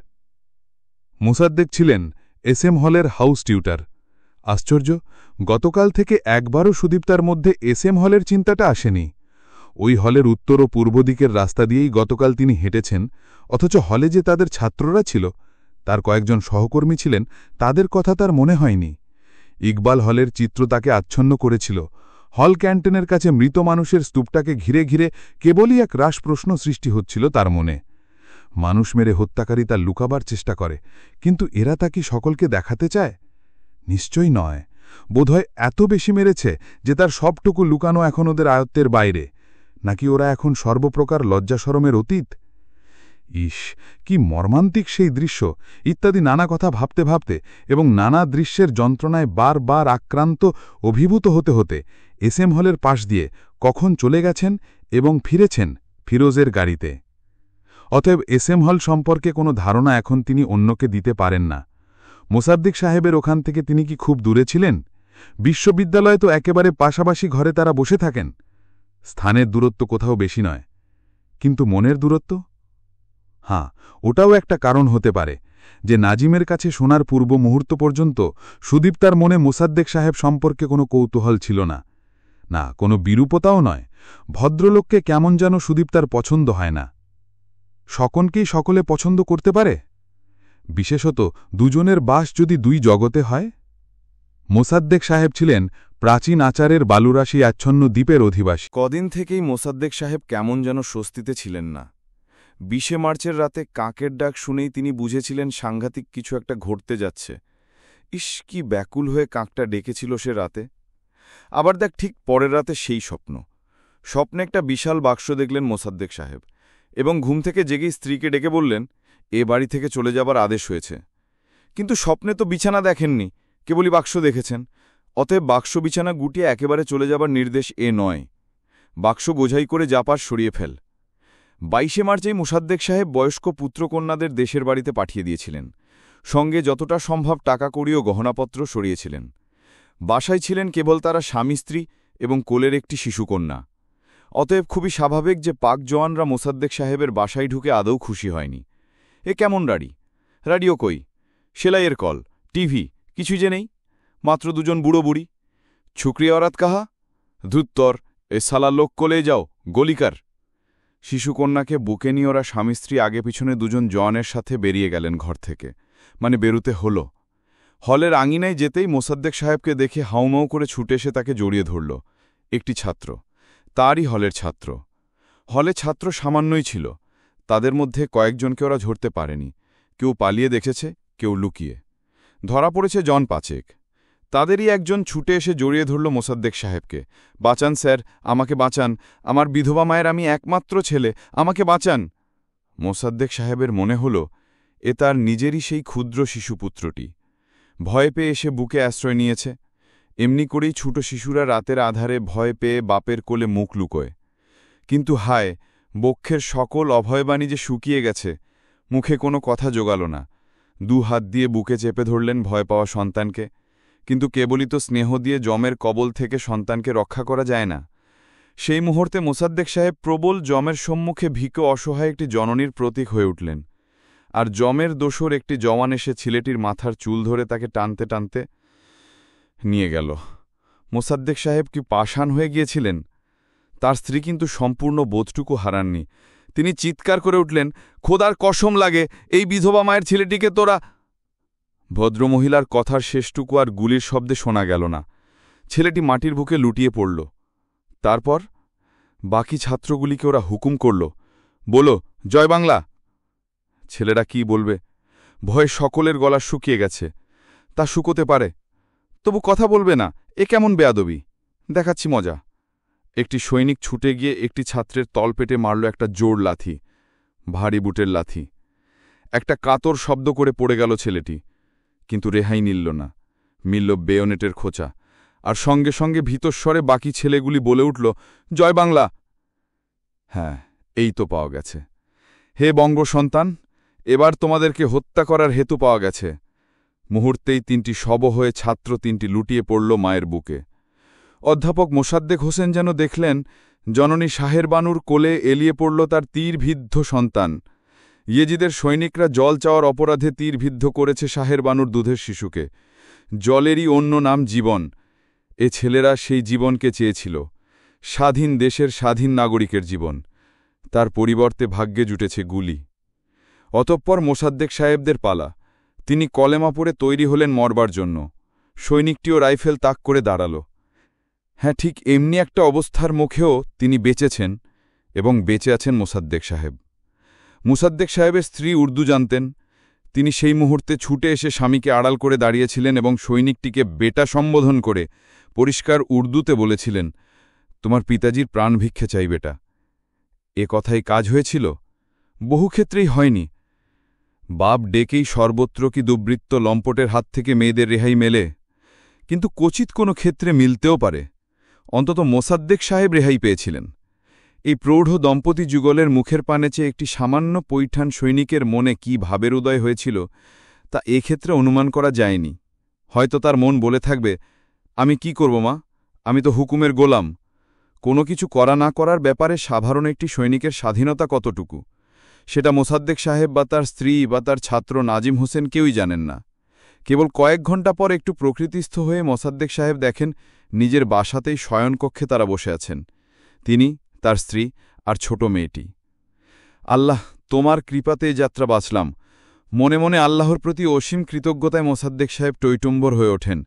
মোসাদ্দেক ছিলেন এসএম হলের হাউস টিউটার। আশ্চর্য, গতকাল থেকে একবারও সুদীপ্তার মধ্যে এসএম হলের চিন্তাটা আসেনি। ওই হলের উত্তর ও পূর্ব দিকের রাস্তা দিয়েই গতকাল তিনি হেঁটেছেন, অথচ হলে যে তাদের ছাত্ররা ছিল, তার কয়েকজন সহকর্মী ছিলেন, তাদের কথা তার মনে হয়নি। ইকবাল হলের চিত্র তাকে আচ্ছন্ন করেছিল। হল ক্যান্টিনের কাছে মৃত মানুষের স্তূপটাকে ঘিরে ঘিরে কেবলই এক রাস প্রশ্ন সৃষ্টি হচ্ছিল তার মনে। মানুষ মেরে হত্যাকারী তা লুকাবার চেষ্টা করে, কিন্তু এরা তা কি সকলকে দেখাতে চায়? নিশ্চয়ই নয়। বোধহয় এত বেশি মেরেছে যে তার সবটুকু লুকানো এখন ওদের আয়ত্তের বাইরে। নাকি ওরা এখন সর্বপ্রকার লজ্জাশরমের অতীত? ইস, কি মর্মান্তিক সেই দৃশ্য! ইত্যাদি নানা কথা ভাবতে ভাবতে এবং নানা দৃশ্যের যন্ত্রণায় বারবার আক্রান্ত অভিভূত হতে হতে এসএম হলের পাশ দিয়ে কখন চলে গেছেন এবং ফিরেছেন ফিরোজের গাড়িতে। অতএব এসএম হল সম্পর্কে কোনো ধারণা এখন তিনি অন্যকে দিতে পারেন না। মোসাদ্দেক সাহেবের ওখান থেকে তিনি কি খুব দূরে ছিলেন? বিশ্ববিদ্যালয়ে তো একেবারে পাশাপাশি ঘরে তারা বসে থাকেন। স্থানের দূরত্ব কোথাও বেশি নয়, কিন্তু মনের দূরত্ব? হ্যাঁ, ওটাও একটা কারণ হতে পারে যে নাজিমের কাছে শোনার পূর্ব মুহূর্ত পর্যন্ত সুদীপ্তার মনে মোসাদ্দেক সাহেব সম্পর্কে কোনো কৌতূহল ছিল না। না, কোনো বিরূপতাও নয়। ভদ্রলোককে কেমন যেন সুদীপ্তার পছন্দ হয় না। সকলকেই সকলে পছন্দ করতে পারে, বিশেষত দুজনের বাস যদি দুই জগতে হয়। মোসাদ্দেক সাহেব ছিলেন প্রাচীন আচারের বালুরাশি আচ্ছন্ন দ্বীপের অধিবাসী। কদিন থেকেই মোসাদ্দেক সাহেব কেমন যেন স্বস্তিতে ছিলেন না। 20 মার্চের রাতে কাকের ডাক শুনেই তিনি বুঝেছিলেন সাংঘাতিক কিছু একটা ঘটতে যাচ্ছে। ইস, কি ব্যাকুল হয়ে কাকটা ডেকেছিল সে রাতে! আবার দেখ, ঠিক পরের রাতে সেই স্বপ্নে একটা বিশাল বাক্স দেখলেন মোসাদ্দেক সাহেব, এবং ঘুম থেকে জেগেই স্ত্রীকে ডেকে বললেন এ বাড়ি থেকে চলে যাবার আদেশ হয়েছে। কিন্তু স্বপ্নে তো বিছানা দেখেননি, কেবলই বাক্স দেখেছেন। অতএব বাক্স বিছানা গুটিয়ে একেবারে চলে যাবার নির্দেশ এ নয়। বাক্স বোঝাই করে জাপার সরিয়ে ফেল। 22 মার্চেই মোসাদ্দেক সাহেব বয়স্ক পুত্রকন্যাদের দেশের বাড়িতে পাঠিয়ে দিয়েছিলেন। সঙ্গে যতটা সম্ভব টাকা কড়ি ও গহনাপত্র সরিয়েছিলেন। বাসায় ছিলেন কেবল তারা স্বামী স্ত্রী এবং কোলের একটি শিশুকন্যা। অতএব খুবই স্বাভাবিক যে পাক জওয়ানরা মোসাদ্দেক সাহেবের বাসায় ঢুকে আদৌ খুশি হয়নি। এ কেমন রাড়ি? রাডিও কই, সেলাইয়ের কল, টিভি, কিছুই যে নেই। মাত্র দুজন বুড়ো বুড়ি। ছুকরি অরাত কাহা? ধুত্তর, এ সালা লোক কোলে যাও, গলিকার। শিশুকন্যাকে বুকে নিয়ে ওরা স্বামী স্ত্রী আগে পিছনে দুজন জওয়ানের সাথে বেরিয়ে গেলেন ঘর থেকে, মানে বেরুতে হল। হলের আঙিনায় যেতেই মোসাদ্দেক সাহেবকে দেখে হাউমাউ করে ছুটে এসে তাকে জড়িয়ে ধরল একটি ছাত্র, তারই হলের ছাত্র। হলে ছাত্র সামান্যই ছিল, তাদের মধ্যে কয়েকজনকে ওরা ধরতে পারেনি। কেউ পালিয়ে দেখেছে, কেউ লুকিয়ে। ধরা পড়েছে জন 5। তাদেরই একজন ছুটে এসে জড়িয়ে ধরল মোসাদ্দেক সাহেবকে। বাঁচান স্যার, আমাকে বাঁচান, আমার বিধবা মায়ের আমি একমাত্র ছেলে, আমাকে বাঁচান। মোসাদ্দেক সাহেবের মনে হল এ তার নিজেরই সেই ক্ষুদ্র শিশুপুত্রটি। ভয় পেয়ে এসে বুকে আশ্রয় নিয়েছে। এমনি করেই ছোট শিশুরা রাতের আধারে ভয় পেয়ে বাপের কোলে মুখ লুকোয়। কিন্তু হায়, বক্ষের সকল অভয়বাণী যে শুকিয়ে গেছে, মুখে কোনো কথা জোগাল না। 2 হাত দিয়ে বুকে চেপে ধরলেন ভয় পাওয়া সন্তানকে। কিন্তু কেবলই তো স্নেহ দিয়ে জমের কবল থেকে সন্তানকে রক্ষা করা যায় না। সেই মুহূর্তে মোসাদ্দেক সাহেব প্রবল জমের সম্মুখে ভিকো অসহায় একটি জননীর প্রতীক হয়ে উঠলেন। আর জমের দোসর একটি জওয়ান এসে ছেলেটির মাথার চুল ধরে তাকে টানতে টানতে নিয়ে গেল। মোসাদ্দেক সাহেব কি পাষাণ হয়ে গিয়েছিলেন? তার স্ত্রী কিন্তু সম্পূর্ণ বোধটুকু হারাননি। তিনি চিৎকার করে উঠলেন, খোদার কসম লাগে, এই বিধবা মায়ের ছেলেটিকে তোরা! ভদ্রমহিলার কথার শেষটুকু আর গুলির শব্দে শোনা গেল না। ছেলেটি মাটির বুকে লুটিয়ে পড়ল। তারপর বাকি ছাত্রগুলিকে ওরা হুকুম করল, বলো জয় বাংলা। ছেলেরা কি বলবে? ভয়ে সকলের গলা শুকিয়ে গেছে। তা শুকোতে পারে, তবু কথা বলবে না, এ কেমন বেয়াদবি! দেখাচ্ছি মজা। একটি সৈনিক ছুটে গিয়ে একটি ছাত্রের তলপেটে মারল একটা জোর লাথি, ভারী বুটের লাথি। একটা কাতর শব্দ করে পড়ে গেল ছেলেটি, কিন্তু রেহাই নিল না। মিলল বেয়োনেটের খোঁচা, আর সঙ্গে সঙ্গে ভীতস্বরে বাকি ছেলেগুলি বলে উঠল, জয় বাংলা। হ্যাঁ, এই তো পাওয়া গেছে। হে বঙ্গ সন্তান, এবার তোমাদেরকে হত্যা করার হেতু পাওয়া গেছে। মুহূর্তেই 3টি শব হয়ে ছাত্র 3টি লুটিয়ে পড়ল মায়ের বুকে। অধ্যাপক মোসাদ্দেক হোসেন যেন দেখলেন জননী শাহের বানুর কোলে এলিয়ে পড়ল তার তীরবিদ্ধ সন্তান। ইয়েজিদের সৈনিকরা জল চাওয়ার অপরাধে তীরবিদ্ধ করেছে শাহের বানুর দুধের শিশুকে। জলেরই অন্য নাম জীবন। এ ছেলেরা সেই জীবনকে চেয়েছিল, স্বাধীন দেশের স্বাধীন নাগরিকের জীবন। তার পরিবর্তে ভাগ্যে জুটেছে গুলি। অতঃপর মোসাদ্দেক সাহেবদের পালা। তিনি কলেমা পড়ে তৈরি হলেন মরবার জন্য। সৈনিকটিও রাইফেল তাক করে দাঁড়াল। হ্যাঁ, ঠিক এমনি একটা অবস্থার মুখেও তিনি বেঁচেছেন, এবং বেঁচে আছেন মোসাদ্দেক সাহেব। মোসাদ্দেক সাহেবের স্ত্রী উর্দু জানতেন। তিনি সেই মুহূর্তে ছুটে এসে স্বামীকে আড়াল করে দাঁড়িয়েছিলেন এবং সৈনিকটিকে বেটা সম্বোধন করে পরিষ্কার উর্দুতে বলেছিলেন, তোমার পিতাজির প্রাণ ভিক্ষে চাই বেটা। এ কথাই কাজ হয়েছিল? বহু ক্ষেত্রেই হয়নি। বাপ ডেকেই সর্বত্র কি দুবৃত্ত লম্পটের হাত থেকে মেয়েদের রেহাই মেলে, কিন্তু কচিত কোনো ক্ষেত্রে মিলতেও পারে। অন্তত মোসাদ্দেক সাহেব রেহাই পেয়েছিলেন। এই প্রৌঢ় দম্পতি যুগলের মুখের পানে চেয়ে একটি সামান্য পৈঠান সৈনিকের মনে কি ভাবের উদয় হয়েছিল তা এক্ষেত্রে অনুমান করা যায়নি। হয়তো তার মন বলে থাকবে, আমি কি করব মা, আমি তো হুকুমের গোলাম। কোনো কিছু করা না করার ব্যাপারে সাধারণ একটি সৈনিকের স্বাধীনতা কতটুকু, সেটা মোসাদ্দেক সাহেব বা তার স্ত্রী বা তার ছাত্র নাজিম হোসেন কেউই জানেন না। কেবল কয়েক ঘণ্টা পর একটু প্রকৃতিস্থ হয়ে মোসাদ্দেক সাহেব দেখেন নিজের বাসাতেই শয়নকক্ষে তারা বসে আছেন, তিনি, তার স্ত্রী আর ছোট মেয়েটি। আল্লাহ, তোমার কৃপাতে যাত্রা বাঁচলাম। মনে মনে আল্লাহর প্রতি অসীম কৃতজ্ঞতায় মোসাদ্দেক সাহেব টৈটুম্বর হয়ে ওঠেন।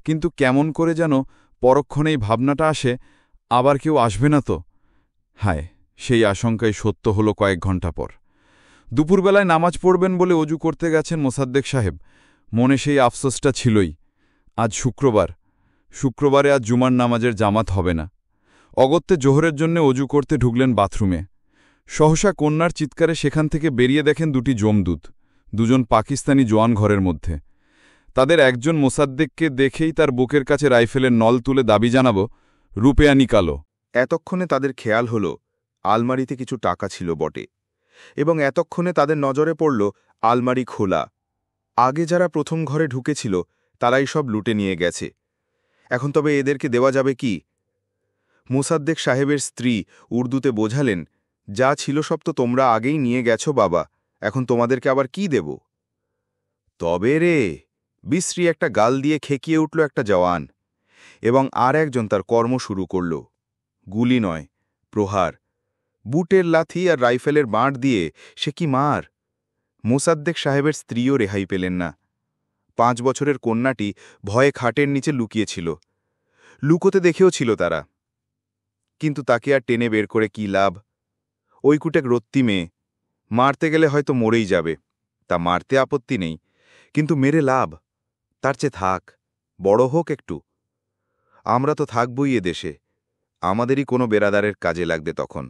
কিন্তু কেমন করে যেন পরক্ষণেই ভাবনাটা আসে, আবার কেউ আসবে না তো? হায়, সেই আশঙ্কাই সত্য হল কয়েক ঘণ্টা পর। দুপুরবেলায় নামাজ পড়বেন বলে অজু করতে গেছেন মোসাদ্দেক সাহেব। মনে সেই আফসোসটা ছিলই। আজ শুক্রবার, শুক্রবারে আজ জুমার নামাজের জামাত হবে না। অগত্যে জোহরের জন্য অজু করতে ঢুকলেন বাথরুমে। সহসা কন্যার চিৎকারে সেখান থেকে বেরিয়ে দেখেন দুটি যমদূত, দুজন পাকিস্তানি জোয়ান ঘরের মধ্যে। তাদের একজন মোসাদ্দেককে দেখেই তার বুকের কাছে রাইফেলের নল তুলে দাবি জানাব, রুপেয়া নিকালো। এতক্ষণে তাদের খেয়াল হল আলমারিতে কিছু টাকা ছিল বটে, এবং এতক্ষণে তাদের নজরে পড়ল আলমারি খোলা। আগে যারা প্রথম ঘরে ঢুকেছিল তারাই সব লুটে নিয়ে গেছে। এখন তবে এদেরকে দেওয়া যাবে কি? মোসাদ্দেক সাহেবের স্ত্রী উর্দুতে বোঝালেন, যা ছিল সব তো তোমরা আগেই নিয়ে গেছো বাবা, এখন তোমাদেরকে আবার কি দেব? তবে রে, বিশ্রী একটা গাল দিয়ে খেকিয়ে উঠল একটা জওয়ান, এবং আর একজন তার কর্ম শুরু করল। গুলি নয়, প্রহার। বুটের লাথি আর রাইফেলের বাঁট দিয়ে সে কি মার! মোসাদ্দেক সাহেবের স্ত্রীও রেহাই পেলেন না। 5 বছরের কন্যাটি ভয়ে খাটের নিচে লুকিয়েছিল। লুকোতে দেখেও ছিল তারা, কিন্তু তাকে আর টেনে বের করে কি লাভ? ওই কুটেক রত্তি মেয়ে, মারতে গেলে হয়তো মরেই যাবে। তা মারতে আপত্তি নেই, কিন্তু মেরে লাভ? তার চেয়ে থাক, বড় হোক একটু। আমরা তো থাকবই এ দেশে, আমাদেরই কোনো বেরাদারের কাজে লাগবে তখন।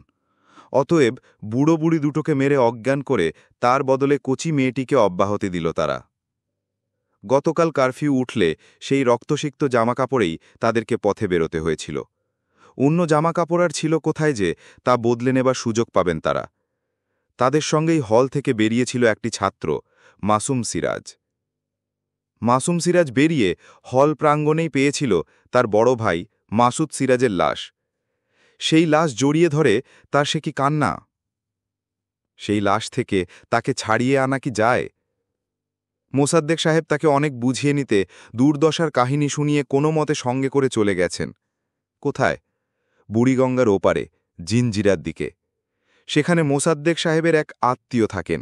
অতএব বুড়ো বুড়ি দুটোকে মেরে অজ্ঞান করে তার বদলে কচি মেয়েটিকে অব্যাহতি দিল তারা। গতকাল কারফিউ উঠলে সেই রক্তসিক্ত জামাকাপড়েই তাদেরকে পথে বেরোতে হয়েছিল। অন্য জামাকাপড় আর ছিল কোথায় যে তা বদলে নেবার সুযোগ পাবেন তারা। তাদের সঙ্গেই হল থেকে বেরিয়েছিল একটি ছাত্র, মাসুম সিরাজ। মাসুম সিরাজ বেরিয়ে হল প্রাঙ্গণেই পেয়েছিল তার বড় ভাই মাসুদ সিরাজের লাশ। সেই লাশ জড়িয়ে ধরে তার সে কি কান্না! সেই লাশ থেকে তাকে ছাড়িয়ে আনা কি যায়? মোসাদ্দেক সাহেব তাকে অনেক বুঝিয়ে নিতে দুর্দশার কাহিনী শুনিয়ে কোনো মতে সঙ্গে করে চলে গেছেন। কোথায়? বুড়িগঙ্গার ওপারে, জিনজিরার দিকে। সেখানে মোসাদ্দেক সাহেবের এক আত্মীয় থাকেন।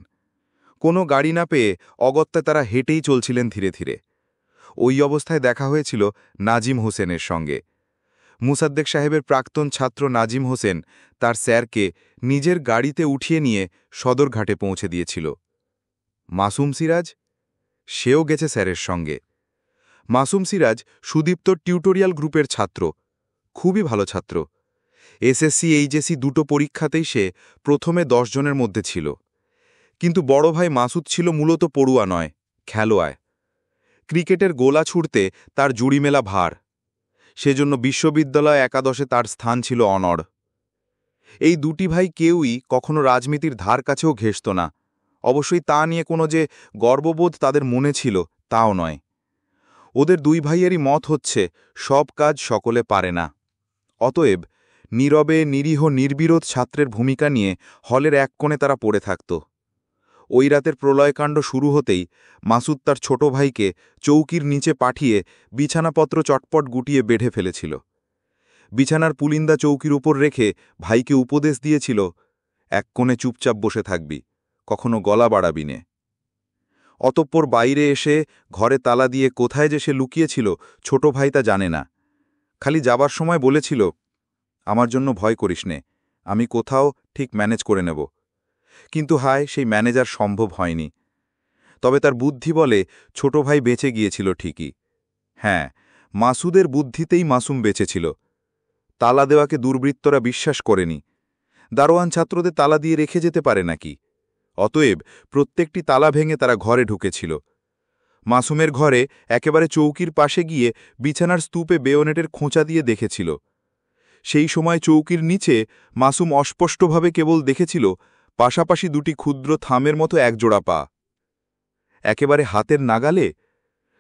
কোনো গাড়ি না পেয়ে অগত্যা তারা হেঁটেই চলছিলেন ধীরে ধীরে। ওই অবস্থায় দেখা হয়েছিল নাজিম হোসেনের সঙ্গে। মোসাদ্দেক সাহেবের প্রাক্তন ছাত্র নাজিম হোসেন তার স্যারকে নিজের গাড়িতে উঠিয়ে নিয়ে সদরঘাটে পৌঁছে দিয়েছিল। মাসুম সিরাজ? সেও গেছে স্যারের সঙ্গে। মাসুম সিরাজ সুদীপ্ত টিউটোরিয়াল গ্রুপের ছাত্র, খুবই ভালো ছাত্র। এসএসসি এইচএসসি দুটো পরীক্ষাতেই সে প্রথমে 10 জনের মধ্যে ছিল। কিন্তু বড় ভাই মাসুদ ছিল মূলত পড়ুয়া নয়, খেলোয়াড়। ক্রিকেটের গোলা ছুড়তে তার জুড়ি মেলা ভার। সেজন্য বিশ্ববিদ্যালয় একাদশে তার স্থান ছিল অনড়। এই দুটি ভাই কেউই কখনো রাজনীতির ধার কাছেও ঘেঁষত না। অবশ্যই তা নিয়ে কোনো যে গর্ববোধ তাদের মনে ছিল তাও নয়। ওদের দুই ভাইয়েরই মত হচ্ছে সব কাজ সকলে পারে না। অতএব নীরবে নিরীহ নির্বিরোধ ছাত্রের ভূমিকা নিয়ে হলের এক কোণে তারা পড়ে থাকত। ওই রাতের প্রলয়কাণ্ড শুরু হতেই মাসুদ তার ছোট ভাইকে চৌকির নিচে পাঠিয়ে বিছানাপত্র চটপট গুটিয়ে বেঁধে ফেলেছিল। বিছানার পুলিন্দা চৌকির উপর রেখে ভাইকে উপদেশ দিয়েছিল, এক কোণে চুপচাপ বসে থাকবি, কখনো গলা বাড়াবি নে। অতঃপর বাইরে এসে ঘরে তালা দিয়ে কোথায় যে সে লুকিয়েছিল ছোট ভাই তা জানে না। খালি যাবার সময় বলেছিল, আমার জন্য ভয় করিস নে, আমি কোথাও ঠিক ম্যানেজ করে নেব। কিন্তু হায়, সেই ম্যানেজার সম্ভব হয়নি। তবে তার বুদ্ধি বলে ছোট ভাই বেঁচে গিয়েছিল ঠিকই। হ্যাঁ, মাসুদের বুদ্ধিতেই মাসুম বেঁচেছিল। তালা দেওয়াকে দুর্বৃত্তরা বিশ্বাস করেনি। দারোয়ান ছাত্রদের তালা দিয়ে রেখে যেতে পারে নাকি? অতএব প্রত্যেকটি তালা ভেঙে তারা ঘরে ঢুকেছিল। মাসুমের ঘরে একেবারে চৌকির পাশে গিয়ে বিছানার স্তূপে বেয়োনেটের খোঁচা দিয়ে দেখেছিল। সেই সময় চৌকির নিচে মাসুম অস্পষ্টভাবে কেবল দেখেছিল পাশাপাশি দুটি ক্ষুদ্র থামের মতো একজোড়া পা। একেবারে হাতের নাগালে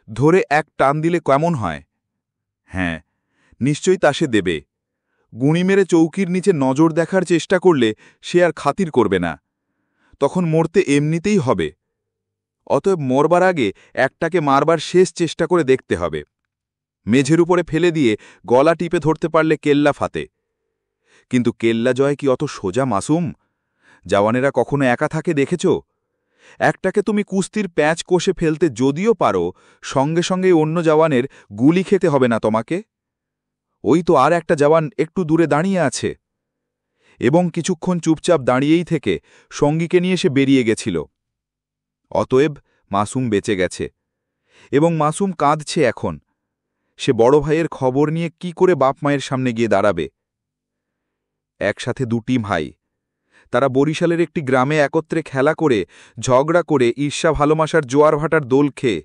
ধরে এক টান দিলে কেমন হয়? হ্যাঁ, নিশ্চয়ই তা সে দেবে। গুঁড়ি মেরে চৌকির নিচে নজর দেখার চেষ্টা করলে সে আর খাতির করবে না, তখন মরতে এমনিতেই হবে। অতএব মরবার আগে একটাকে মারবার শেষ চেষ্টা করে দেখতে হবে। মেঝের উপরে ফেলে দিয়ে গলা টিপে ধরতে পারলে কেল্লা ফাতে। কিন্তু কেল্লা জয় কি অত সোজা মাসুম? জওয়ানেরা কখনো একা থাকে দেখেছ? একটাকে তুমি কুস্তির প্যাঁচ কষে ফেলতে যদিও পারো, সঙ্গে সঙ্গে অন্য জওয়ানের গুলি খেতে হবে না তোমাকে? ওই তো আর একটা জওয়ান একটু দূরে দাঁড়িয়ে আছে। এবং কিছুক্ষণ চুপচাপ দাঁড়িয়েই থেকে সঙ্গীকে নিয়ে সে বেরিয়ে গেছিল। অতএব মাসুম বেঁচে গেছে, এবং মাসুম কাঁদছে এখন। সে বড় ভাইয়ের খবর নিয়ে কি করে বাপ মায়ের সামনে গিয়ে দাঁড়াবে? একসাথে দুটি ভাই, তারা বরিশালের একটি গ্রামে একত্রে খেলা করে, ঝগড়া করে, ঈর্ষা ভালোবাসার জোয়ার ভাটার দোল খেয়ে।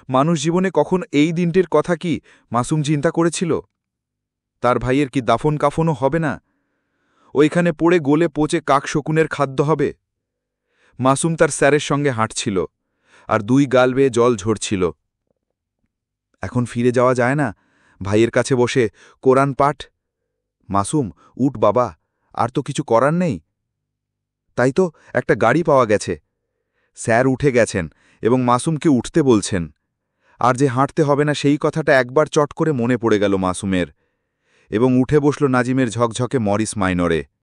মানুষ জীবনে কখন এই দিনটির কথা কি মাসুম চিন্তা করেছিল? তার ভাইয়ের কি দাফন কাফনও হবে না? ওইখানে পড়ে গলে পচে কাকশকুনের খাদ্য হবে? মাসুম তার স্যারের সঙ্গে হাঁটছিল, আর দুই গাল বেয়ে জল ঝরছিল। এখন ফিরে যাওয়া যায় না ভাইয়ের কাছে বসে কোরআন পাঠ? মাসুম, উঠ বাবা, আর তো কিছু করার নেই। তাই তো একটা গাড়ি পাওয়া গেছে। স্যার উঠে গেছেন এবং মাসুমকে উঠতে বলছেন। আর যে হাঁটতে হবে না সেই কথাটা একবার চট করে মনে পড়ে গেল মাসুমের, এবং উঠে বসল নাজিমের ঝকঝকে মরিস মাইনরে।